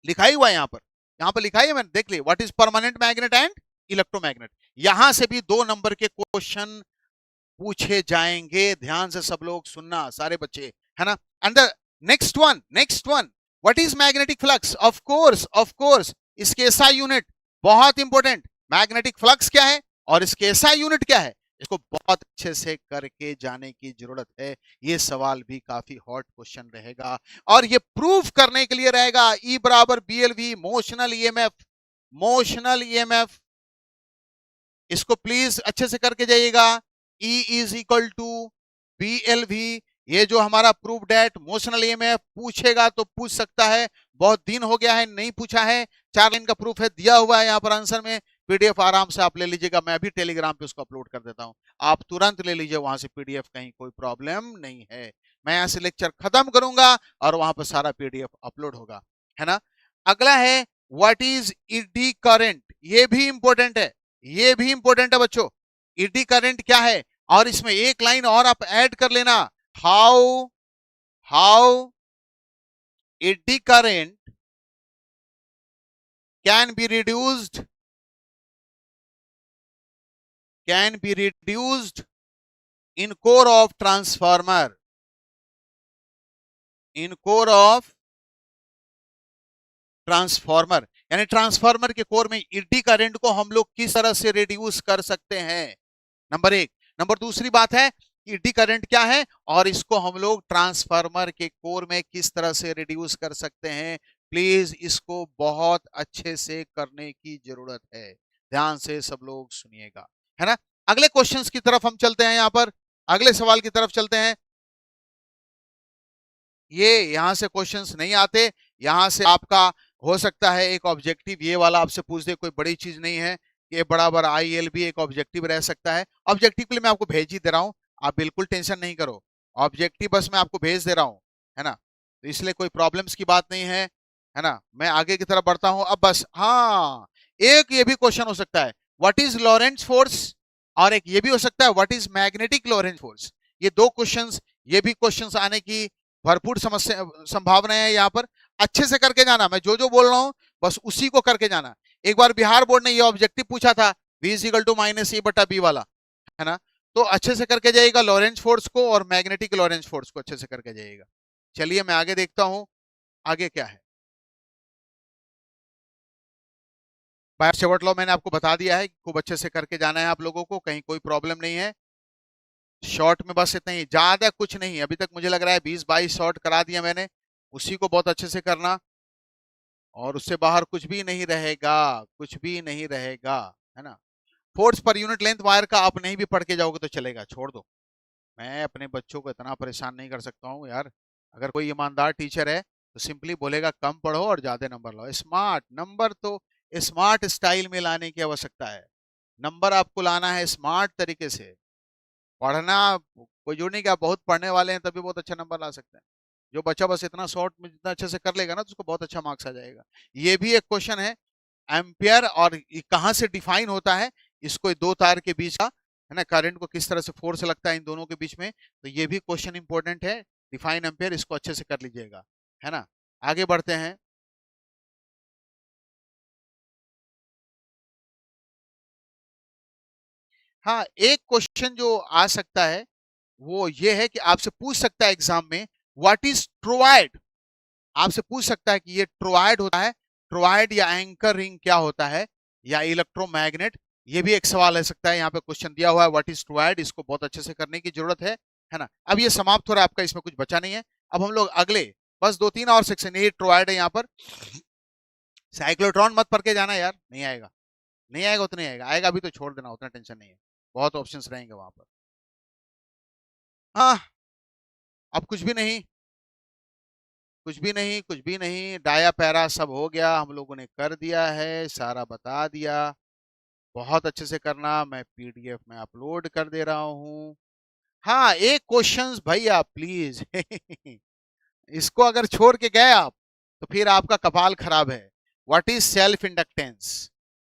लिखा ही हुआ है यहाँ पर लिखा ही है मैंने, देख लिया, what is permanent magnet and electromagnet. यहां से भी 2 नंबर के क्वेश्चन पूछे जाएंगे, ध्यान से सब लोग सुनना सारे बच्चे, है ना। And the next one what is magnetic flux, of course इसके एसआई यूनिट बहुत इंपॉर्टेंट, मैग्नेटिक फ्लक्स क्या है और इसके एसआई यूनिट क्या है, इसको बहुत अच्छे से करके जाने की जरूरत है। ये सवाल भी काफी हॉट क्वेश्चन रहेगा और ये प्रूफ करने के लिए रहेगा, E बराबर BLV, मोशनल ईएमएफ, इसको प्लीज अच्छे से करके जाइएगा। E is equal to BLV, ये जो हमारा प्रूफ डेट मोशनल ईएमएफ पूछेगा तो पूछ सकता है, बहुत दिन हो गया है नहीं पूछा है, 4 लाइन का प्रूफ है, दिया हुआ है यहाँ पर आंसर में, पीडीएफ आराम से आप ले लीजिएगा, मैं भी टेलीग्राम पे उसको अपलोड कर देता हूँ, आप तुरंत ले लीजिए वहां से पीडीएफ, कहीं कोई प्रॉब्लम नहीं है। मैं यहाँ से लेक्चर खत्म करूंगा और वहां पर सारा पीडीएफ अपलोड होगा, है ना। अगला है व्हाट इज ईडी करंट, ये भी इंपॉर्टेंट है, ये भी इंपॉर्टेंट है बच्चों, ईडी करंट क्या है, और इसमें एक लाइन और आप ऐड कर लेना, how eddy current can be reduced in core of transformer, यानी ट्रांसफार्मर के कोर में ईडी करंट को हम लोग किस तरह से रिड्यूस कर सकते हैं, नंबर 1। नंबर दूसरी बात है ईडी करंट क्या है और इसको हम लोग ट्रांसफार्मर के कोर में किस तरह से रिड्यूस कर सकते हैं, प्लीज इसको बहुत अच्छे से करने की जरूरत है, ध्यान से सब लोग सुनिएगा, है ना। अगले क्वेश्चंस की तरफ हम चलते हैं, यहां पर अगले सवाल की तरफ चलते हैं। ये यहां से क्वेश्चंस नहीं आते, यहां से आपका हो सकता है एक ऑब्जेक्टिव ये वाला आपसे पूछ दे, कोई बड़ी चीज नहीं है, ये बराबर ILB एक ऑब्जेक्टिव रह सकता है, ऑब्जेक्टिव के लिए मैं आपको भेज ही दे रहा हूं, आप बिल्कुल टेंशन नहीं करो, ऑब्जेक्टिव बस मैं आपको भेज दे रहा हूं, है ना, तो इसलिए कोई प्रॉब्लम्स की बात नहीं है ना। मैं आगे की तरफ बढ़ता हूं अब, बस हाँ, एक ये भी क्वेश्चन हो सकता है व्हाट इज लॉरेंट्ज फोर्स, और एक ये भी हो सकता है व्हाट इज मैग्नेटिक लॉरेंट्ज फोर्स, ये 2 क्वेश्चंस, ये भी क्वेश्चंस आने की भरपूर समस्या संभावना है, यहाँ पर अच्छे से करके जाना, मैं जो जो बोल रहा हूं बस उसी को करके जाना। एक बार बिहार बोर्ड ने ये ऑब्जेक्टिव पूछा था V = -E/B वाला, है ना, तो अच्छे से करके जाइएगा लॉरेंज फोर्स को और मैग्नेटिक लॉरेंज फोर्स को अच्छे से करके जाइएगा। चलिए मैं आगे देखता हूं आगे क्या है। पायरशेवट लॉ मैंने आपको बता दिया है, खूब अच्छे से करके जाना है आप लोगों को, कहीं कोई प्रॉब्लम नहीं है। शॉर्ट में बस इतना ही, ज्यादा कुछ नहीं। अभी तक मुझे लग रहा है 20-22 शॉर्ट करा दिया मैंने, उसी को बहुत अच्छे से करना, और उससे बाहर कुछ भी नहीं रहेगा, कुछ भी नहीं रहेगा, है ना। Force per unit length wire का आप नहीं भी पढ़ के जाओगे तो चलेगा, छोड़ दो। मैं अपने बच्चों को इतना परेशान नहीं कर सकता हूँ यार। अगर कोई ईमानदार टीचर है तो सिंपली बोलेगा कम पढ़ो और ज्यादा नंबर लाओ। स्मार्ट नंबर तो स्मार्ट स्टाइल में लाने की आवश्यकता है। नंबर आपको लाना है स्मार्ट तरीके से। पढ़ना कोई जो नहीं कि आप बहुत पढ़ने वाले हैं तभी बहुत अच्छा नंबर ला सकते हैं। जो बच्चा बस इतना शॉर्ट में जितना अच्छे से कर लेगा ना तो उसको बहुत अच्छा मार्क्स आ जाएगा। ये भी एक क्वेश्चन है, एम्पियर और कहाँ से डिफाइन होता है, इसको दो तार के बीच का, है ना, करंट को किस तरह से फोर्स लगता है इन दोनों के बीच में, तो ये भी क्वेश्चन इंपॉर्टेंट है। डिफाइन एम्पियर, इसको अच्छे से कर लीजिएगा, है ना। आगे बढ़ते हैं। हाँ, एक क्वेश्चन जो आ सकता है वो ये है कि आपसे पूछ सकता है एग्जाम में, व्हाट इज ट्रोआइड। आपसे पूछ सकता है कि ये ट्रोआइड होता है, ट्रोआइड या एंकर रिंग क्या होता है, या इलेक्ट्रोमैग्नेट। ये भी एक सवाल रह सकता है। यहाँ पे क्वेश्चन दिया हुआ है व्हाट इज ट्रोआइड, इसको बहुत अच्छे से करने की जरूरत है ना। अब ये समाप्त हो रहा है आपका, इसमें कुछ बचा नहीं है। अब हम लोग अगले बस 2-3 और सेक्शन, ये ट्रोआइड है यहाँ पर। साइक्लोट्रॉन मत पढ़ के जाना यार, नहीं आएगा, नहीं आएगा उतना नहीं आएगा, आएगा अभी तो छोड़ देना, उतना टेंशन नहीं है, बहुत ऑप्शंस रहेंगे वहां पर। हाँ, अब कुछ भी नहीं, कुछ भी नहीं, कुछ भी नहीं, डाया पैरा सब हो गया, हम लोगों ने कर दिया है, सारा बता दिया। बहुत अच्छे से करना, मैं पीडीएफ में अपलोड कर दे रहा हूँ। हाँ, एक क्वेश्चंस भैया प्लीज इसको अगर छोड़ के गए आप तो फिर आपका कपाल खराब है। What is self inductance,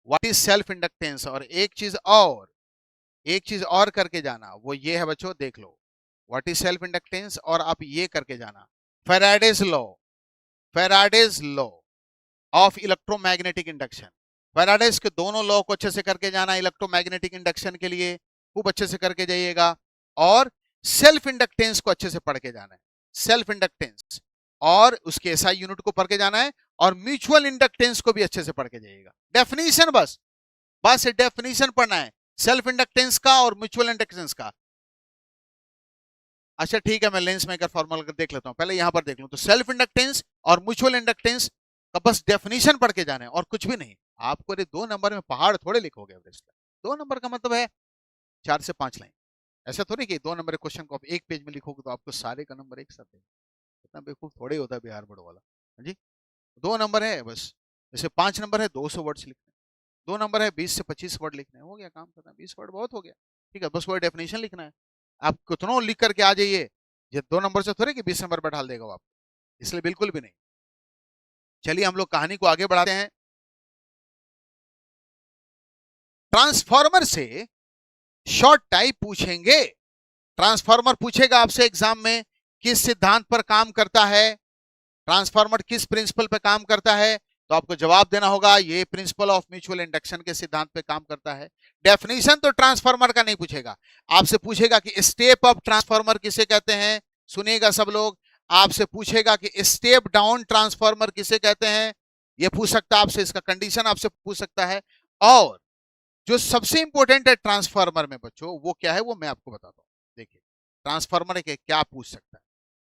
what is self inductance. और एक चीज और करके जाना, वो ये है बच्चों, देख लो। व्हाट इज सेल्फ इंडक्टेंस, और आप ये करके जाना, Faraday's law, Faraday's law of electromagnetic induction. Faraday's के दोनों लॉ को अच्छे से करके जाना इलेक्ट्रोमैग्नेटिक इंडक्शन के लिए, खूब अच्छे से करके जाइएगा। और सेल्फ इंडक्टेंस को अच्छे से पढ़ के जाना है, सेल्फ इंडक्टेंस, और उसके एसआई यूनिट को पढ़ के जाना है, और म्यूचुअल इंडक्टेंस को भी अच्छे से पढ़ के जाइएगा। डेफिनेशन बस, बस डेफिनेशन पढ़ना है सेल्फ इंडक्टेंस का और म्यूचुअल इंडक्टेंस का। अच्छा ठीक है, मैं लेंस मेकर फॉर्मूला देख लेता हूं, पहले यहां पर देख लूं। तो सेल्फ इंडक्टेंस और म्यूचुअल इंडक्टेंस का बस डेफिनेशन पढ़ के जाना है और कुछ भी नहीं। आपको ये 2 नंबर में पहाड़ थोड़े लिखोगे एवरेस्ट का। 2 नंबर का मतलब है 4 से 5 लाइन। ऐसा थोड़ी कि 2 नंबर के क्वेश्चन को आप एक पेज में लिखोगे तो आपको सारे का नंबर एक साथ देगा। इतना बेवकूफ थोड़े ही होता है बिहार बोर्ड वाला। हाँ जी, 2 नंबर है बस। जैसे 5 नंबर है, 200 वर्ड्स लिखने। 2 नंबर है, 20 से 25 वर्ड लिखने, हो गया काम खत्म। 20 वर्ड बहुत हो गया, ठीक है, बस वो डेफिनेशन लिखना है। आप कितनों लिख करके आ जाइए, ये 2 नंबर से थोड़े कि 20 नंबर पर ढाल देगा वो आप, इसलिए बिल्कुल भी नहीं। चलिए हम लोग कहानी को आगे बढ़ाते हैं। ट्रांसफॉर्मर से शॉर्ट टाइप पूछेंगे। ट्रांसफॉर्मर पूछेगा आपसे एग्जाम में, किस सिद्धांत पर काम करता है, ट्रांसफार्मर किस प्रिंसिपल पे काम करता है, तो आपको जवाब देना होगा ये प्रिंसिपल ऑफ म्यूचुअल इंडक्शन के सिद्धांत पे काम करता है। डेफिनेशन तो ट्रांसफार्मर का नहीं पूछेगा, आपसे पूछेगा कि स्टेप अप ट्रांसफार्मर किसे कहते हैं। सुनिएगा सब लोग, आपसे पूछेगा कि स्टेप डाउन ट्रांसफार्मर किसे कहते हैं, ये पूछ सकता है आपसे, इसका कंडीशन आपसे पूछ सकता है। और जो सबसे इंपॉर्टेंट है ट्रांसफार्मर में बच्चों, वो क्या है वो मैं आपको बताता हूं। देखिए ट्रांसफार्मर के क्या पूछ सकता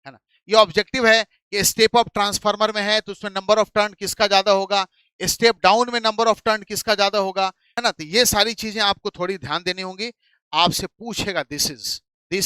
है ना। ये ऑब्जेक्टिव है कि स्टेप अप ट्रांसफार्मर में है तो उसमें नंबर ऑफ टर्न किसका ज्यादा होगा, स्टेप डाउन में नंबर ऑफ टर्न किसका ज्यादा होगा, है ना। तो ये सारी चीजें आपको थोड़ी ध्यान देनी होंगी। आपसे पूछेगा दिस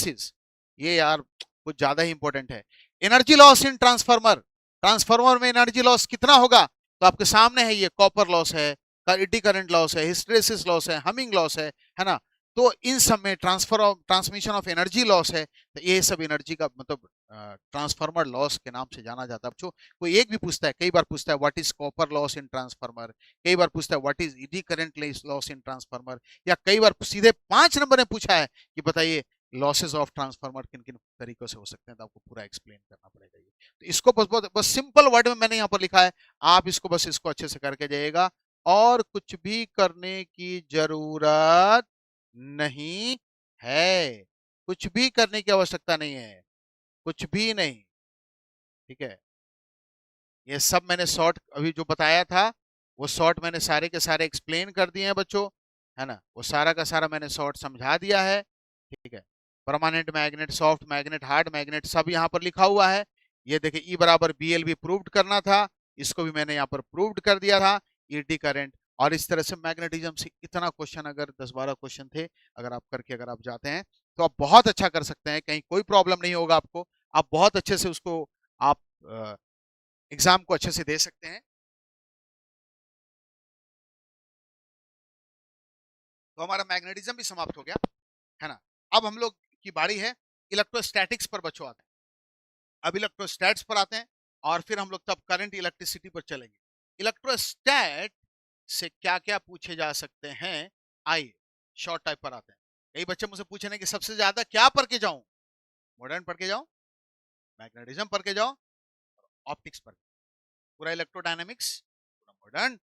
इज ये यार कुछ ज्यादा ही इंपॉर्टेंट है। Energy loss in transformer, transformer में एनर्जी लॉस कितना होगा, तो आपके सामने है, ये कॉपर लॉस है, एडी करंट लॉस है, हिस्टेरेसिस लॉस है लॉस है ना। तो इन सब में ट्रांसमिशन ऑफ एनर्जी लॉस है, तो ये सब एनर्जी का मतलब ट्रांसफार्मर लॉस के नाम से जाना जाता है। बच्चों कोई एक भी पूछता है, कई बार पूछता है what is copper loss in transformer, कई बार पूछता है what is eddy current loss in transformer, या कई बार सीधे 5 नंबर में पूछा है कि बताइए लॉसेस ऑफ ट्रांसफार्मर किन किन तरीकों से हो सकते हैं, तो आपको पूरा एक्सप्लेन करना पड़ेगा। ये तो इसको बस सिंपल वर्ड में मैंने यहाँ पर लिखा है, आप इसको बस इसको अच्छे से करके जाइएगा, और कुछ भी करने की जरूरत नहीं है, कुछ भी करने की आवश्यकता नहीं है, कुछ भी नहीं, ठीक है। ये सब मैंने शॉर्ट अभी जो बताया था वो शॉर्ट मैंने सारे के सारे एक्सप्लेन कर दिए हैं बच्चों, है ना, वो सारा का सारा मैंने शॉर्ट समझा दिया है, ठीक है। Permanent magnet, soft magnet, hard magnet सब यहाँ पर लिखा हुआ है। ये देखिए ई बराबर बी एल भी प्रूव्ड करना था, इसको भी मैंने यहाँ पर प्रूव्ड कर दिया था, ईडी करंट। और इस तरह से मैग्नेटिज्म से इतना क्वेश्चन, अगर 10-12 क्वेश्चन थे, अगर आप करके अगर आप जाते हैं तो आप बहुत अच्छा कर सकते हैं, कहीं कोई प्रॉब्लम नहीं होगा आपको, आप बहुत अच्छे से उसको आप एग्जाम को अच्छे से दे सकते हैं। तो हमारा मैग्नेटिज्म भी समाप्त हो गया, है ना। अब हम लोग की बारी है इलेक्ट्रोस्टैटिक्स पर बच्चों आते हैं। अब इलेक्ट्रोस्टैट्स पर आते हैं और फिर हम लोग तब करंट इलेक्ट्रिसिटी पर चलेंगे। इलेक्ट्रोस्टैट से क्या क्या पूछे जा सकते हैं, आइए शॉर्ट टाइप पर आते हैं। कई बच्चे मुझसे पूछ रहे हैं कि सबसे ज्यादा क्या पढ़ के जाऊं, मॉडर्न पढ़ के जाऊं, मैग्नेटिज्म पढ़ के जाओ, ऑप्टिक्स पढ़ के, पूरा इलेक्ट्रोडायनेमिक्स, पूरा मॉडर्न,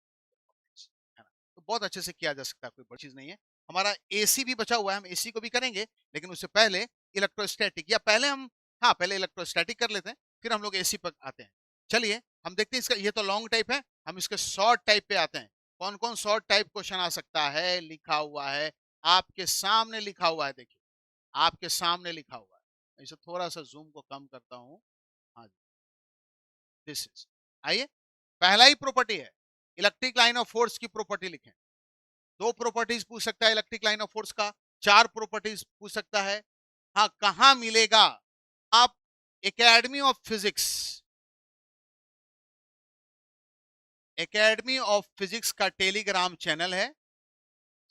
है ना। तो बहुत अच्छे से किया जा सकता है, कोई बड़ी चीज नहीं है। हमारा एसी भी बचा हुआ है, हम एसी को भी करेंगे, लेकिन उससे पहले इलेक्ट्रोस्टैटिक, या पहले हम, हाँ पहले इलेक्ट्रोस्टैटिक कर लेते हैं, फिर हम लोग एसी पर आते हैं। चलिए हम देखते हैं, इसका ये तो लॉन्ग टाइप है, हम इसके शॉर्ट टाइप पे आते हैं। कौन कौन शॉर्ट टाइप क्वेश्चन आ सकता है, लिखा हुआ है आपके सामने, लिखा हुआ है, देखिए आपके सामने लिखा हुआ है। इसे थोड़ा सा जूम को कम करता हूँ। हाँ जी, दिस इज, आइए पहला ही प्रॉपर्टी है, इलेक्ट्रिक लाइन ऑफ फोर्स की प्रॉपर्टी लिखें। दो प्रॉपर्टीज पूछ सकता है इलेक्ट्रिक लाइन ऑफ फोर्स का, चार प्रॉपर्टीज पूछ सकता है। हाँ, कहां मिलेगा, आप academy of physics, academy of physics का टेलीग्राम चैनल है,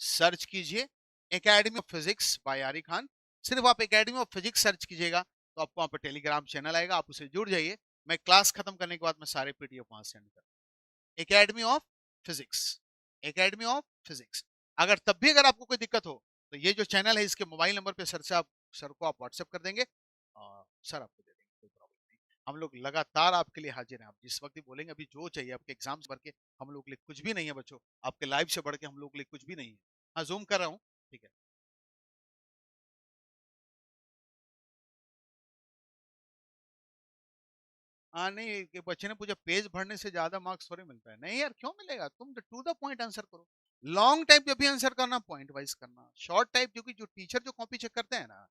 सर्च कीजिए एकेडमी ऑफ फिजिक्स बाय आरी खान। सिर्फ आप एकेडमी ऑफ फिजिक्स सर्च कीजिएगा तो आपको वहां पर टेलीग्राम चैनल आएगा, आप उसे जुड़ जाइए। मैं क्लास खत्म करने के बाद मैं सारे पीडीएफ वहां सेंड करूंगा। Academy of physics, academy of physics. अगर तब भी अगर आपको कोई दिक्कत हो तो ये जो चैनल है, इसके मोबाइल नंबर पे सर से आप, सर को आप व्हाट्सएप कर देंगे और सर आपको दे देंगे, कोई प्रॉब्लम नहीं। हम लोग लगातार आपके लिए हाजिर हैं, आप जिस वक्त भी बोलेंगे, अभी जो चाहिए आपके एग्जाम्स भर के, हम लोग के लिए कुछ भी नहीं है बच्चों, आपके लाइव से बढ़ के हम लोग के लिए कुछ भी नहीं है। हाँ जूम कर रहा हूँ, ठीक है। हाँ नहीं, कि बच्चे ने पूछा पेज भरने से ज्यादा मार्क्स थोड़ी मिलता है, नहीं यार क्यों मिलेगा, तुम टू द पॉइंट आंसर करो। लॉन्ग टाइप जब भी आंसर करना पॉइंट वाइज करना, शॉर्ट टाइप क्योंकि जो टीचर जो कॉपी चेक करते हैं ना,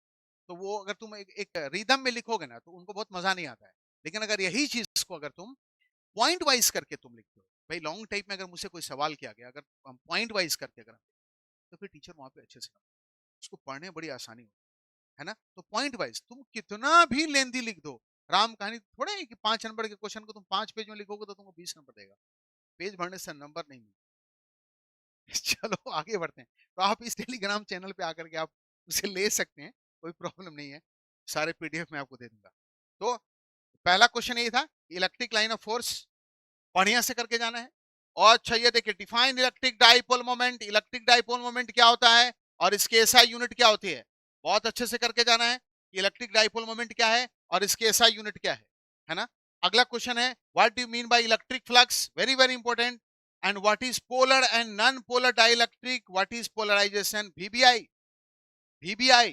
तो वो अगर तुम एक रिदम में लिखोगे ना तो उनको बहुत मजा नहीं आता है। लेकिन अगर यही चीज को अगर तुम पॉइंट वाइज करके तुम लिखते हो, भाई लॉन्ग टाइप में अगर मुझसे कोई सवाल किया गया, अगर हम पॉइंट वाइज करके अगर तो फिर टीचर वहां पे अच्छे से उसको पढ़ने में बड़ी आसानी होती है ना। तो पॉइंट वाइज तुम कितना भी लेंदी लिख दो, राम कहानी थोड़े है कि 5 नंबर के क्वेश्चन को तुम 5 पेज में लिखोगे तो तुमको 20 नंबर देगा, पेज भरने से नंबर नहीं मिलता। चलो आगे बढ़ते हैं। तो आप इस टेलीग्राम चैनल पे आकर के आप उसे ले सकते हैं, कोई प्रॉब्लम नहीं है, सारे पीडीएफ में आपको दे दूंगा। तो पहला क्वेश्चन ये था, इलेक्ट्रिक लाइन ऑफ फोर्स बढ़िया से करके जाना है। और अच्छा ये देखिए, define electric dipole moment, electric dipole moment क्या होता है और इसकी एसआई यूनिट क्या होती है, बहुत अच्छे से करके जाना है। इलेक्ट्रिक डाइपोल मोमेंट क्या है और इसकी एसआई यूनिट क्या है ना। अगला क्वेश्चन है, what do you mean by electric flux, very very important. And what is polar and non polar dielectric, what is polarization, VVI, VVI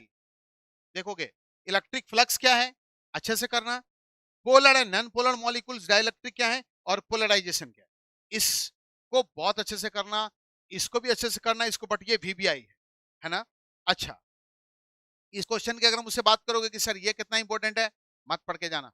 देखोगे। इलेक्ट्रिक फ्लक्स क्या है, अच्छे से करना। Polar and non polar molecules dielectric क्या है और पोलराइजेशन क्या है, इसको बहुत अच्छे से करना। इसको भी अच्छे से करना, इसको, बट ये वीबीआई है ना। अच्छा, इस क्वेश्चन की अगर मुझसे बात करोगे कि सर ये कितना इंपॉर्टेंट है, मत पढ़ के जाना,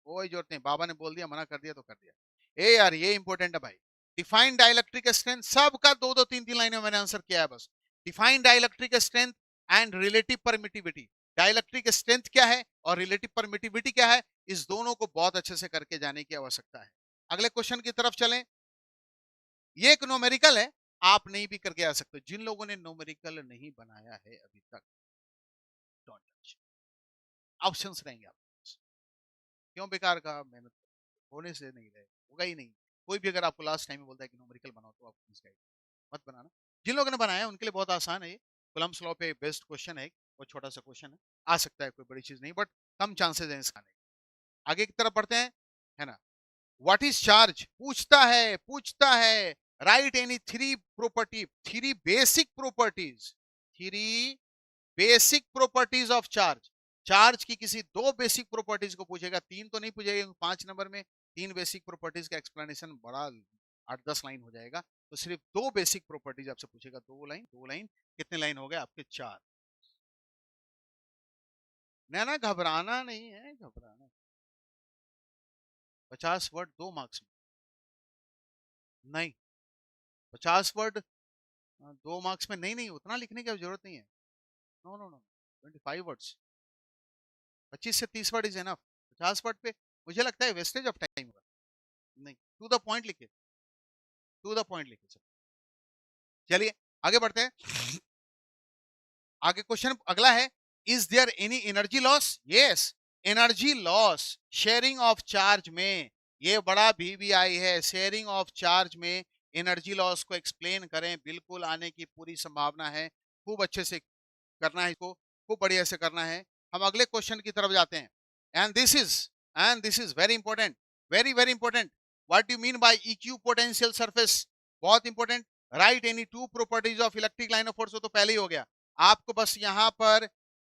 कोई जरूरत नहीं, बाबा ने बोल दिया, मना कर दिया तो कर दिया। ए यार ये इंपॉर्टेंट है भाई। डिफाइन डाइलेक्ट्रिक स्ट्रेंथ, सबका दो दो तीन तीन लाइनें मैंने आंसर किया है बस। Define dielectric strength and relative permittivity, dielectric strength क्या है और रिलेटिव परमिटिविटी क्या है, इस दोनों को बहुत अच्छे से करके जाने की आवश्यकता है। अगले क्वेश्चन की तरफ चलें। ये एक न्यूमेरिकल है, आप नहीं भी करके आ सकते, जिन लोगों ने न्यूमेरिकल नहीं बनाया है अभी तक, डोंट टच, ऑप्शंस रहेंगे आपके पास। क्यों बेकार का मेहनत, होने से नहीं रहे, होगा ही नहीं। कोई भी अगर आपको लास्ट टाइम में बोलता है कि न्यूमेरिकल बनाओ तो आप मत बनाना। जिन लोगों ने बनाया है उनके लिए बहुत आसान है ये, कूलम्ब्स लॉ पे बेस्ड क्वेश्चन है, बहुत छोटा सा क्वेश्चन है, आ सकता है, कोई बड़ी चीज नहीं, बट कम चांसेस है इसका नहीं। आगे की तरफ बढ़ते हैं, है ना। व्हाट इज चार्ज, पूछता है right any three property, three basic properties, three basic properties of charge. Charge की किसी दो बेसिक प्रॉपर्टीज को पूछेगा, तीन तो नहीं पूछेगा, 5 नंबर में तीन बेसिक प्रॉपर्टीज का एक्सप्लेनेशन बड़ा 8-10 लाइन हो जाएगा। तो सिर्फ 2 बेसिक प्रॉपर्टीज आपसे पूछेगा, 2 लाइन, कितने लाइन हो गए आपके? 4। ना घबराना नहीं है, घबराना। 50 वर्ड 2 मार्क्स में नहीं, 50 वर्ड 2 मार्क्स में नहीं, नहीं उतना लिखने की जरूरत नहीं है। नो नो नो, 25 वर्ड्स, 25 से 30 वर्ड इज एनफ। 50 वर्ड पे मुझे लगता है वेस्टेज ऑफ टाइम होगा। नहीं, टू द पॉइंट लिखिए, टू द पॉइंट लिखिए सर। चलिए आगे बढ़ते हैं। आगे क्वेश्चन अगला है, is there any energy loss? Yes, energy loss sharing of charge में, ये बड़ा VBI है। शेयरिंग ऑफ चार्ज में एनर्जी लॉस को एक्सप्लेन करें, बिल्कुल आने की पूरी संभावना है। खूब अच्छे से करना है इसको, खूब बढ़िया से करना है। हम अगले क्वेश्चन की तरफ जाते हैं। And this is very important, very very important. What you mean by EQ potential surface? बहुत important. Right any 2 properties of electric line of force, तो पहले ही हो गया। आपको बस यहां पर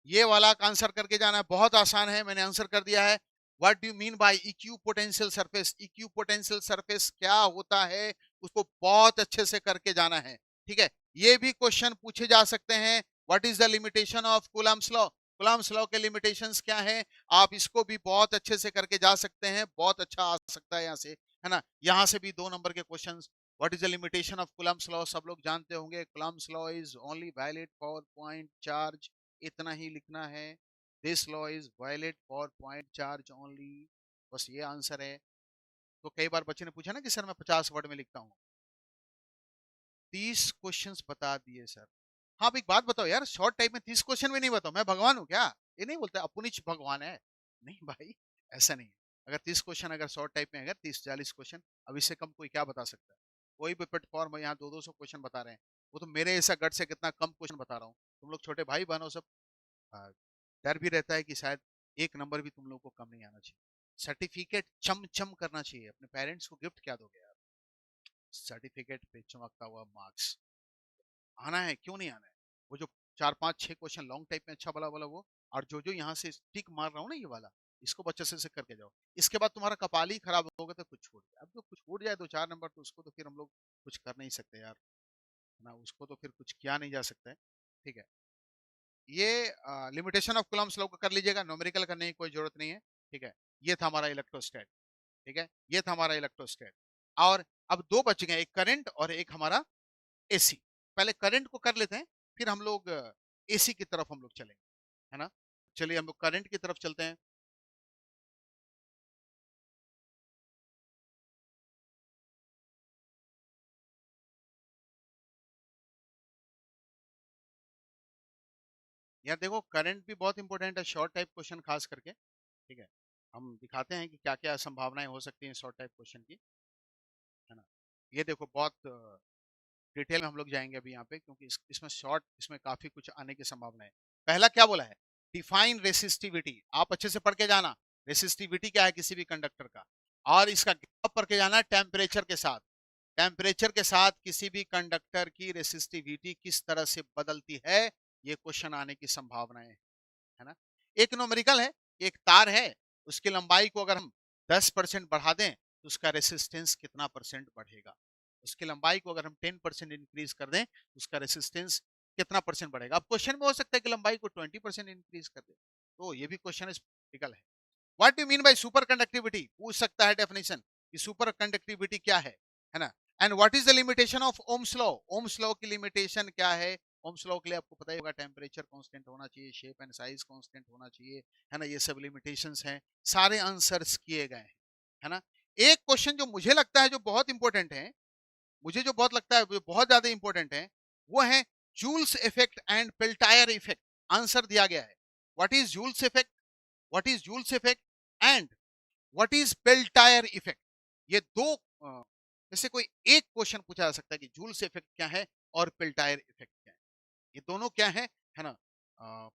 ये वाला आंसर करके जाना है, बहुत आसान है, मैंने आंसर कर दिया है। What do mean by EQ potential surface? EQ potential surface क्या होता है, उसको बहुत अच्छे से करके जाना है। ठीक है, ये भी क्वेश्चन पूछे जा सकते हैं। What is the limitation of Coulomb's law? Coulomb's law के लिमिटेशंस क्या है, आप इसको भी बहुत अच्छे से करके जा सकते हैं। बहुत अच्छा आ सकता है यहाँ से, है ना। यहाँ से भी 2 नंबर के questions. What is the limitation of Coulomb's law? सब लोग जानते होंगे, Coulomb's law is only valid for point charge, इतना ही लिखना है। This law is valid for point charge only, बस ये आंसर है। तो कई बार बच्चे ने पूछा ना कि सर मैं 50 वर्ड में लिखता हूँ, 30 क्वेश्चंस बता दिए सर। हाँ, अब एक बात बताओ यार, शॉर्ट टाइम में 30 क्वेश्चन भी नहीं बताओ, मैं भगवान हूँ क्या? ये नहीं बोलते अपुनिच भगवान है, नहीं भाई, ऐसा नहीं है। अगर 30 क्वेश्चन, अगर शॉर्ट टाइप में अगर 30-40 क्वेश्चन, अब इससे कम कोई क्या बता सकता है? कोई भी प्लेटफॉर्म यहाँ 200-200 क्वेश्चन बता रहे हैं, वो तो मेरे ऐसा गट से कितना कम क्वेश्चन बता रहा हूँ। तुम लोग छोटे भाई बहनों सब, डर भी रहता है कि शायद एक नंबर भी तुम लोग को कम नहीं आना चाहिए। सर्टिफिकेट चम चम करना चाहिए। अपने पेरेंट्स को गिफ्ट क्या दोगे यार? सर्टिफिकेट पे चमकता हुआ मार्क्स आना है, क्यों नहीं आना है? वो जो 4-5-6 क्वेश्चन लॉन्ग टाइप में अच्छा वाला वाला वो, और जो यहाँ से टिक मार रहा हूँ ना ये वाला, इसको बच्चे से करके जाओ। इसके बाद तुम्हारा कपाल ही खराब होगा तो कुछ छूट जाए। अब जो कुछ छूट जाए 2-4 नंबर, तो उसको तो फिर हम लोग कुछ कर नहीं सकते यार, है ना, उसको तो फिर कुछ किया नहीं जा सकता है। ठीक है, ये लिमिटेशन ऑफ कूलम्स लॉ को कर लीजिएगा, न्यूमेरिकल करने की कोई जरूरत नहीं है। ठीक है, ये था हमारा इलेक्ट्रोस्टैट। ठीक है, ये था हमारा इलेक्ट्रोस्टैट। और अब 2 बच गए, एक करंट और एक हमारा AC। पहले करंट को कर लेते हैं, फिर हम लोग AC की तरफ हम लोग चलेंगे, है ना। चलिए हम लोग करंट की तरफ चलते हैं। यार देखो, करंट भी बहुत इंपॉर्टेंट है, शॉर्ट टाइप क्वेश्चन खास करके। ठीक है, हम दिखाते हैं कि क्या क्या संभावनाएं हो सकती हैं शॉर्ट टाइप क्वेश्चन की, है ना। ये देखो, बहुत डिटेल में हम लोग जाएंगे अभी यहाँ पे, क्योंकि इसमें शॉर्ट, इसमें काफी कुछ आने की संभावना है। पहला क्या बोला है? Define resistivity. आप अच्छे से पढ़ के जाना, रेसिस्टिविटी क्या है किसी भी कंडक्टर का, और इसका गैप पढ़ के जाना टेम्परेचर के साथ। टेम्परेचर के साथ किसी भी कंडक्टर की रेसिस्टिविटी किस तरह से बदलती है, ये क्वेश्चन आने की संभावनाएं है ना। एक न्यूमेरिकल है, एक तार है, उसकी लंबाई को अगर हम 10% बढ़ा दें तो उसका रेसिस्टेंस कितना परसेंट बढ़ेगा? उसकी लंबाई को अगर हम 10% इंक्रीज कर दें तो उसका रेसिस्टेंस कितना परसेंट बढ़ेगा? अब क्वेश्चन में हो सकता है कि लंबाई को 20% इंक्रीज कर दे, तो ये भी क्वेश्चन न्यूमेरिकल है। What do mean by super conductivity? पूछ सकता है डेफिनेशन कि सुपर कंडक्टिविटी क्या है ना। And what is the limitation of Ohm's law? Ohm's law की लिमिटेशन क्या है? ओम्स लॉ के लिए आपको पता ही होगा, टेम्परेचर कांस्टेंट होना चाहिए, शेप एंड साइज कांस्टेंट होना चाहिए, है ना। ये सब लिमिटेशंस हैं, सारे आंसर्स किए गए हैं, है ना। एक क्वेश्चन जो मुझे लगता है जो बहुत इंपॉर्टेंट है, मुझे जो बहुत लगता है वो बहुत ज्यादा इंपॉर्टेंट है, वो है Joule's effect and Peltier effect. Answer दिया गया है, what is Joule's effect, what is Joule's effect and what is Peltier effect. ये दो जैसे कोई एक क्वेश्चन पूछा जा सकता है कि जूल्स इफेक्ट क्या है और पेल्टायर इफेक्ट क्या है। ये दोनों क्या है ना। अ,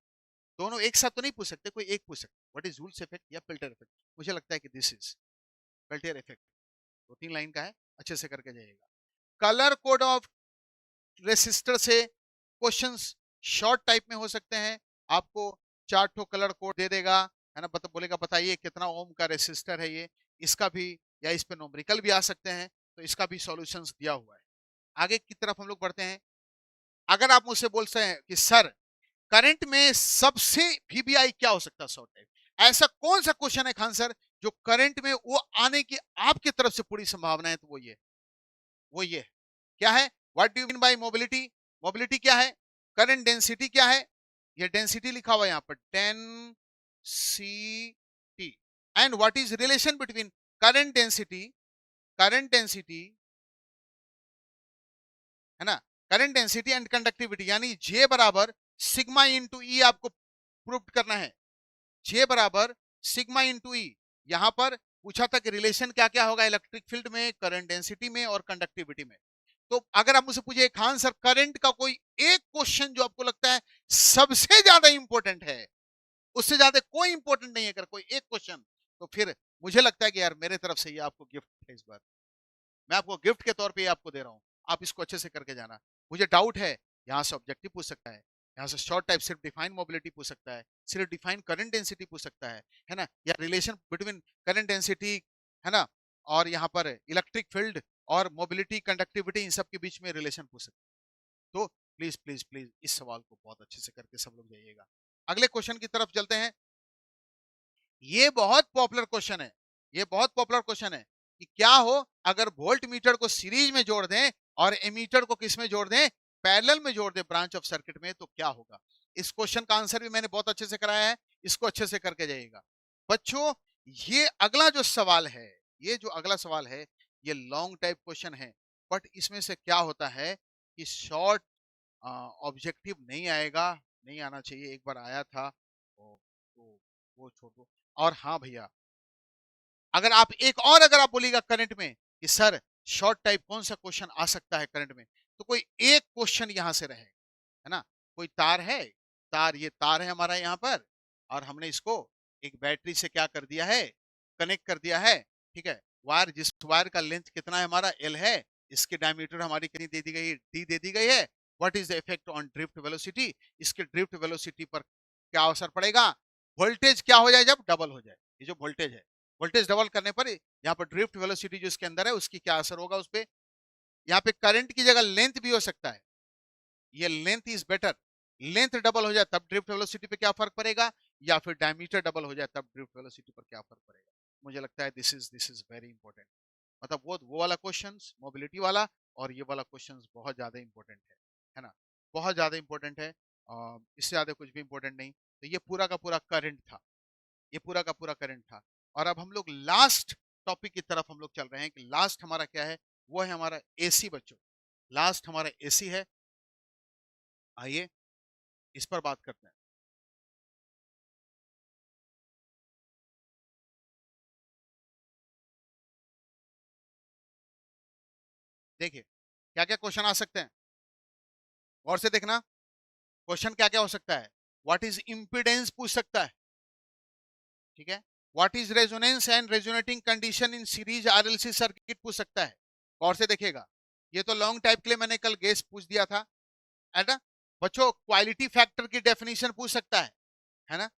दोनों एक साथ तो नहीं पूछ सकते, कोई एक पूछ सकते, व्हाट इज जूल्स इफेक्ट या पेल्टायर इफेक्ट। मुझे लगता है कि this is Peltier effect. 2-3 line का है, अच्छे से करके जाइएगा। कलर कोड ऑफ रेसिस्टर से क्वेश्चंस शॉर्ट टाइप में हो सकते हैं। आपको 4 ठो कलर कोड दे देगा, है ना, बोलेगा बताइए कितना ओम का रेसिस्टर है ये। इसका भी, या इस पे न्यूमेरिकल भी आ सकते हैं। तो इसका भी सॉल्यूशंस दिया हुआ है। आगे की तरफ हम लोग बढ़ते हैं। अगर आप मुझसे बोलते हैं कि सर करंट में सबसे वीबीआई क्या हो सकता है शॉर्ट टाइप, ऐसा कौन सा क्वेश्चन है खान सर जो करंट में वो आने की आपकी तरफ से पूरी संभावना है, तो वो ये क्या है? What do you mean bye mobility? Mobility क्या है? करंट डेंसिटी क्या है? ये डेंसिटी लिखा हुआ है यहाँ पर, density. And what is relation between current density है ना, करंट डेंसिटी एंड कंडक्टिविटी, यानी जे बराबर सिग्मा इंटू ई आपको प्रूव करना है। जे बराबर सिग्मा इंटू ई। यहां पर पूछा था कि रिलेशन क्या क्या होगा इलेक्ट्रिक फील्ड में, करंट डेंसिटी में और कंडक्टिविटी में। तो अगर आप मुझसे पूछिए खान सर करंट का कोई एक क्वेश्चन जो आपको लगता है सबसे ज्यादा इंपॉर्टेंट है, उससे ज्यादा कोई इंपॉर्टेंट नहीं है, अगर कोई एक क्वेश्चन, तो फिर मुझे लगता है कि यार मेरे तरफ से ये आपको गिफ्ट है इस बार। मैं आपको गिफ्ट के तौर पे ये आपको दे रहा हूँ, आप इसको अच्छे से करके जाना। मुझे डाउट है, यहाँ से ऑब्जेक्टिव पूछ सकता है, यहाँ से शॉर्ट टाइप सिर्फ डिफाइन मोबिलिटी पूछ सकता है, सिर्फ डिफाइन करंट डेंसिटी पूछ सकता है ना, या रिलेशन बिटवीन करंट डेंसिटी है ना, और यहाँ पर इलेक्ट्रिक फील्ड और मोबिलिटी कंडक्टिविटी, इन सब के बीच में रिलेशन पूछ सकता है। तो प्लीज प्लीज प्लीज इस सवाल को बहुत अच्छे से करके सब लोग जाइएगा। अगले क्वेश्चन की तरफ चलते हैं। ये बहुत पॉपुलर क्वेश्चन है, ये बहुत पॉपुलर क्वेश्चन है कि क्या हो अगर वोल्ट मीटर को सीरीज में जोड़ दें और एमीटर को किस में जोड़ दें, पैरेलल में जोड़ दें ब्रांच ऑफ सर्किट में, तो क्या होगा? इस क्वेश्चन का आंसर भी मैंने बहुत अच्छे से कराया है, इसको अच्छे से करके जाइएगा बच्चों। ये अगला जो सवाल है, ये जो अगला सवाल है, ये लॉन्ग टाइप क्वेश्चन है, बट इसमें से क्या होता है कि शॉर्ट ऑब्जेक्टिव नहीं आएगा, नहीं आना चाहिए, एक बार आया था तो वो छोड़ो। और हाँ भैया, अगर आप एक और अगर आप बोलिएगा करंट में कि सर शॉर्ट टाइप कौन सा क्वेश्चन आ सकता है करंट में, तो कोई एक क्वेश्चन यहां से रहे, है ना, कोई तार है, तार, ये तार है हमारा यहाँ पर, और हमने इसको एक बैटरी से क्या कर दिया है, कनेक्ट कर दिया है, ठीक है। वायर, जिस वायर का लेंथ कितना है हमारा, एल है, इसकी डायमीटर हमारी कितनी दे दी गई, डी दे दी गई है। What is the effect on drift velocity? इसके ड्रिफ्ट वेलोसिटी पर क्या असर पड़ेगा? वोल्टेज क्या हो जाए जब डबल हो जाए, ये जो वोल्टेज है, वोल्टेज डबल करने पर यहाँ पर ड्रिफ्ट वेलोसिटी जो इसके अंदर है उसकी क्या असर होगा उस पर। यहाँ पे करंट की जगह लेंथ भी हो सकता है, ये length is better, length double हो जाए तब ड्रिफ्ट वेलोसिटी पे क्या फर्क पड़ेगा, या फिर डायमीटर डबल हो जाए तब ड्रिफ्ट वेलोसिटी पर क्या फर्क पड़ेगा। मुझे लगता है दिस इज वेरी इंपॉर्टेंट। मतलब वो वाला क्वेश्चन मोबिलिटी वाला, और ये वाला क्वेश्चन बहुत ज्यादा इंपॉर्टेंट है ना, बहुत ज्यादा इंपॉर्टेंट है। इससे ज्यादा कुछ भी इंपॉर्टेंट नहीं। तो ये पूरा का पूरा करंट था, ये पूरा का पूरा करंट था। और अब हम लोग लास्ट टॉपिक की तरफ हम लोग चल रहे हैं कि लास्ट हमारा क्या है, वो है हमारा एसी बच्चों। लास्ट हमारा एसी है, आइए इस पर बात करते हैं। देखिए क्या क्या क्वेश्चन आ सकते हैं, और से देखना क्वेश्चन क्या क्या हो सकता है। व्हाट इज इम्पीडेंस पूछ सकता है, ठीक है। What is resonance and resonating condition in series RLC circuit पूछ सकता है, और से देखिएगा। ये तो लॉन्ग टाइप के लिए मैंने कल गेस पूछ दिया था, है ना बच्चों। क्वालिटी फैक्टर की डेफिनेशन पूछ सकता है ना,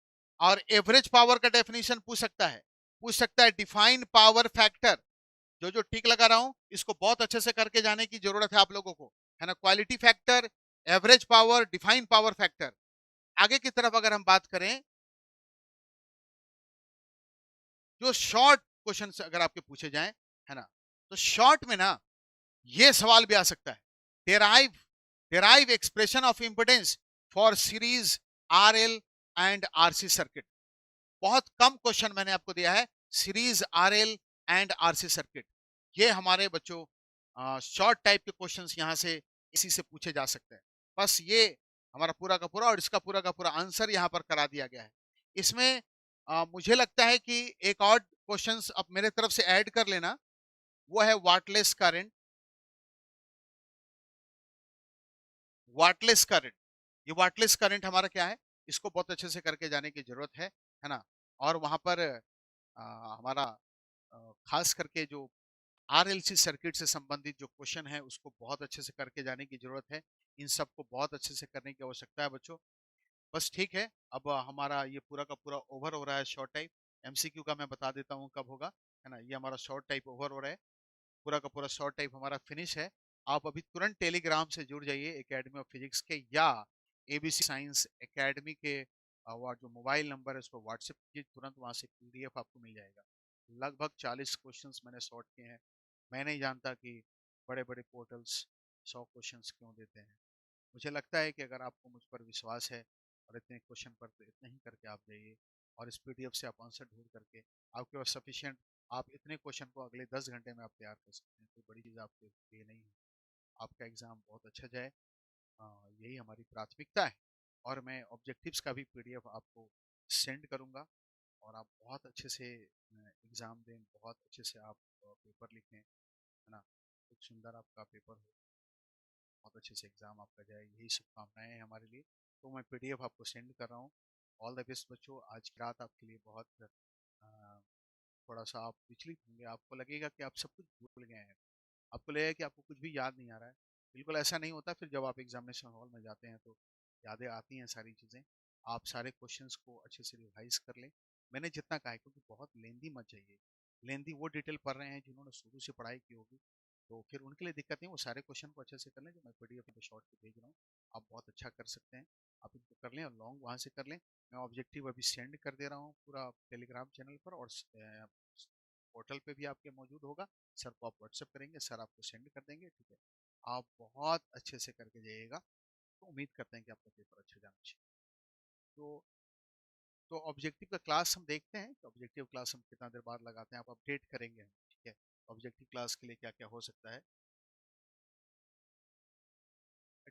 और एवरेज पावर का डेफिनेशन पूछ सकता है डिफाइन पावर फैक्टर। जो जो टिक लगा रहा हूं इसको बहुत अच्छे से करके जाने की जरूरत है आप लोगों को, है ना। Quality factor, average power, define power factor. आगे की तरफ अगर हम बात करें, जो शॉर्ट क्वेश्चन अगर आपके पूछे जाएं, है ना, तो शॉर्ट में ना ये सवाल भी आ सकता है, derive derive expression of importance for series RL and RC circuit. बहुत कम क्वेश्चन मैंने आपको दिया है, series RL and RC circuit. ये हमारे बच्चों शॉर्ट टाइप के क्वेश्चंस यहाँ से इसी से पूछे जा सकते हैं। बस ये हमारा पूरा का पूरा, और इसका पूरा का पूरा आंसर यहाँ पर करा दिया गया है। इसमें मुझे लगता है कि एक और क्वेश्चंस अब मेरे तरफ से ऐड कर लेना, वो है वाटलेस करंट। वाटलेस करंट, ये वाटलेस करंट हमारा क्या है, इसको बहुत अच्छे से करके जाने की जरूरत है ना। और वहां पर हमारा खास करके जो आरएलसी सर्किट से संबंधित जो क्वेश्चन है उसको बहुत अच्छे से करके जाने की जरूरत है। इन सबको बहुत अच्छे से करने की आवश्यकता है बच्चों। बस ठीक है, अब हमारा ये पूरा का पूरा ओवर हो रहा है शॉर्ट टाइप। एमसीक्यू का मैं बता देता हूँ कब होगा, है ना। ये हमारा शॉर्ट टाइप ओवर हो रहा है। पूरा का पूरा शॉर्ट टाइप हमारा फिनिश है। आप अभी तुरंत टेलीग्राम से जुड़ जाइए एकेडमी ऑफ फिजिक्स के, या एबीसी साइंस एकेडमी के वो जो मोबाइल नंबर है उस पर व्हाट्सएप कीजिए, तुरंत वहाँ से पीडीएफ आपको मिल जाएगा। लगभग 40 क्वेश्चंस मैंने सॉर्ट किए हैं। मैं नहीं जानता कि बड़े बड़े पोर्टल्स 100 क्वेश्चंस क्यों देते हैं। मुझे लगता है कि अगर आपको मुझ पर विश्वास है और इतने क्वेश्चन पर तो इतने ही करके आप जाइए, और इस पीडीएफ से आप आंसर ढूंढ करके आपके पास सफिशिएंट, आप इतने क्वेश्चन को अगले 10 घंटे में आप तैयार कर सकते हैं। कोई बड़ी चीज़ आपके लिए नहीं है। आपका एग्ज़ाम बहुत अच्छा जाए, यही हमारी प्राथमिकता है। और मैं ऑब्जेक्टिव्स का भी पीडीएफ आपको सेंड करूंगा, और आप बहुत अच्छे से एग्ज़ाम दें, बहुत अच्छे से आप पेपर लिखें, है ना। एक सुंदर आपका पेपर हो, बहुत अच्छे से एग्ज़ाम आपका जाए, यही शुभकामनाएं हैं हमारे लिए। तो मैं पीडीएफ आपको सेंड कर रहा हूँ। ऑल द बेस्ट बच्चों। आज की रात आपके लिए बहुत थोड़ा सा आप विचलित होंगे, आपको लगेगा कि आप सब कुछ भूल गए हैं, आपको लगेगा कि आपको कुछ भी याद नहीं आ रहा है। बिल्कुल ऐसा नहीं होता। फिर जब आप एग्जामिनेशन हॉल में जाते हैं तो यादें आती हैं सारी चीज़ें। आप सारे क्वेश्चंस को अच्छे से रिवाइज कर लें। मैंने जितना कहा है, क्योंकि बहुत लेंदी मत जाइए। लेंदी वो डिटेल पढ़ रहे हैं जिन्होंने शुरू से पढ़ाई की होगी, तो फिर उनके लिए दिक्कत नहीं। वो सारे क्वेश्चन को अच्छे से कर लें जो मैं पीडीएफ पे शॉर्ट पे भेज रहा हूँ। आप बहुत अच्छा कर सकते हैं। आप इनको कर लें और लॉन्ग वहाँ से कर लें। मैं ऑब्जेक्टिव अभी सेंड कर दे रहा हूँ पूरा टेलीग्राम चैनल पर, और पोर्टल पे भी आपके मौजूद होगा। सर को आप व्हाट्सएप करेंगे, सर आपको सेंड कर देंगे, ठीक है। आप बहुत अच्छे से करके जाइएगा, तो उम्मीद करते हैं कि आपका पेपर अच्छा जाना चाहिए। तो ऑब्जेक्टिव का क्लास हम देखते हैं कि ऑब्जेक्टिव क्लास हम कितना देर बाद लगाते हैं, आप अपडेट करेंगे हम, ठीक है। ऑब्जेक्टिव क्लास के लिए क्या क्या हो सकता है,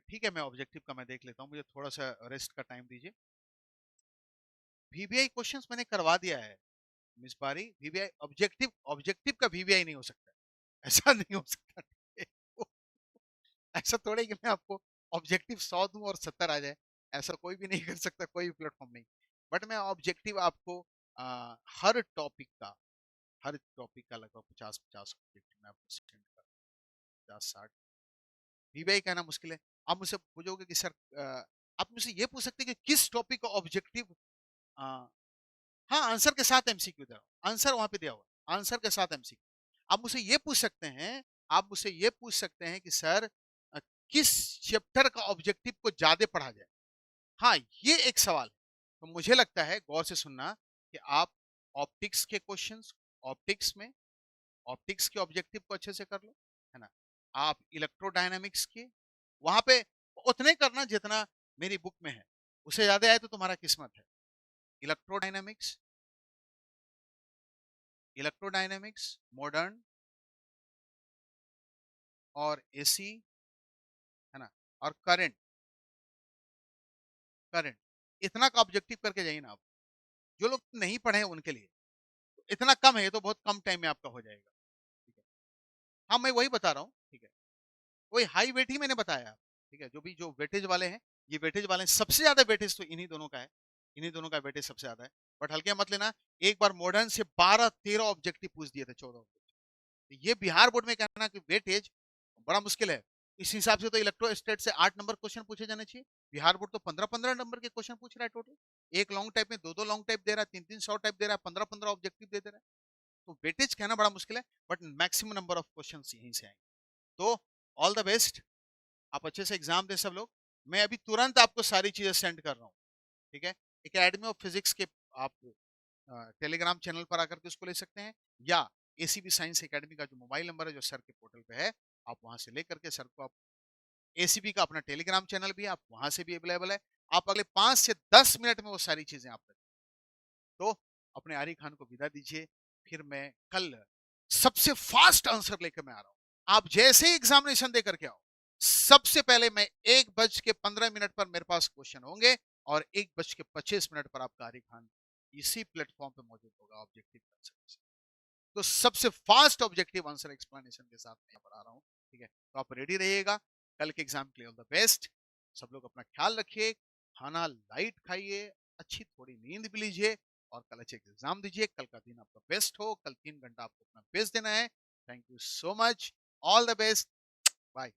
ठीक है। मैं ऑब्जेक्टिव का मैं देख लेता हूँ, मुझे थोड़ा सा रेस्ट का टाइम दीजिए। वीबीआई क्वेश्चंस मैंने करवा दिया है मिस बारी। वीबीआई ऑब्जेक्टिव, ऑब्जेक्टिव का वीबीआई नहीं हो सकता, ऐसा नहीं हो सकता। ऐसा थोड़े कि मैं आपको ऑब्जेक्टिव 100 दूं और 70 आ जाए। ऐसा कोई भी नहीं कर सकता, कोई भी प्लेटफॉर्म नहीं। बट मैं ऑब्जेक्टिव आपको हर टॉपिक का, लगभग 50-50 ऑब्जेक्टिव मैं आपको सेंड कर, 50-60। वीबीआई कहना मुश्किल है। आप मुझसे पूछोगे कि सर, आप मुझसे ये पूछ सकते हैं कि किस टॉपिक का ऑब्जेक्टिव, हाँ, आंसर के साथ एमसीक्यू दे रहा हूँ, आंसर वहां पे दिया हुआ, आंसर के साथ एमसीक्यू। आप मुझसे ये पूछ सकते हैं, आप मुझसे ये पूछ सकते हैं कि सर, अ, किस चैप्टर का ऑब्जेक्टिव को ज्यादा पढ़ा जाए। हाँ, ये एक सवाल है। तो मुझे लगता है गौर से सुनना कि आप ऑप्टिक्स के क्वेश्चंस, ऑप्टिक्स में ऑप्टिक्स के ऑब्जेक्टिव को अच्छे से कर लो, है ना। आप इलेक्ट्रोडायनामिक्स के वहां पे उतने करना जितना मेरी बुक में है, उससे ज्यादा आए तो तुम्हारा किस्मत है। इलेक्ट्रोडायनामिक्स, मॉडर्न और एसी, है ना, और करंट, करंट इतना का ऑब्जेक्टिव करके जाइए ना आप। जो लोग नहीं पढ़े हैं उनके लिए तो इतना कम है, ये तो बहुत कम टाइम में आपका हो जाएगा, ठीक है। हाँ, मैं वही बता रहा हूँ, ठीक है। वही हाई वेट ही मैंने बताया, ठीक है। जो भी जो वेटेज वाले हैं, ये वेटेज वाले हैं, सबसे ज्यादा वेटेज तो इन्हीं दोनों का है, इन्हीं दोनों का वेटेज सबसे ज्यादा है। बट हल्के मत लेना, एक बार मॉडर्न से 12-13 ऑब्जेक्टिव पूछ दिए थे, 14 ऑब्जेक्टिव। ये बिहार बोर्ड में कहना कि वेटेज बड़ा मुश्किल है। इस हिसाब से तो इलेक्ट्रोस्टेट से 8 नंबर क्वेश्चन पूछे जाने चाहिए। बिहार बोर्ड तो 15-15 नंबर के क्वेश्चन पूछ रहा है टोटल। एक लॉन्ग टाइप में 2-2 लॉन्ग टाइप दे रहा है, 3-3 शॉर्ट टाइप दे रहा है, 15-15 ऑब्जेक्टिव दे रहा है। तो वेटेज कहना बड़ा मुश्किल है, but maximum number of question यहीं से आएंगे। तो ऑल द बेस्ट, आप अच्छे से एग्जाम दें सब लोग। मैं अभी तुरंत आपको सारी चीजें सेंड कर रहा हूँ, ठीक है। एकेडमी ऑफ फिजिक्स के आप टेलीग्राम चैनल पर आकर के उसको ले सकते हैं, या एसीबी साइंस एकेडमी का जो मोबाइल नंबर है जो सर के पोर्टल पे है, आप वहां से लेकर के सर को आप, एसीबी का अपना टेलीग्राम चैनल भी है, आप वहां से भी अवेलेबल है। आप अगले 5 से 10 मिनट में वो सारी चीजें आप तक। तो अपने आरी खान को विदा दीजिए, फिर मैं कल सबसे फास्ट आंसर लेकर मैं आ रहा हूं। आप जैसे ही एग्जामिनेशन दे करके आओ, सबसे पहले मैं 1:15 पर मेरे पास क्वेश्चन होंगे, और 1:25 पर आपका आरी खान इसी प्लेटफॉर्म पे मौजूद होगा ऑब्जेक्टिव आंसर। तो सबसे फास्ट ऑब्जेक्टिव आंसर एक्सप्लेनेशन के साथ मैं यहाँ पर आ रहा हूँ, ठीक है। तो आप रेडी रहिएगा कल के एग्जाम के लिए। All the best. सब लोग अपना ख्याल रखिए, खाना लाइट खाइए, अच्छी थोड़ी नींद भी लीजिए, और कल अच्छे एग्जाम दीजिए। कल का दिन आपका बेस्ट हो, कल 3 घंटा आपको अपना बेस्ट देना है। Thank you so much, all the best, bye.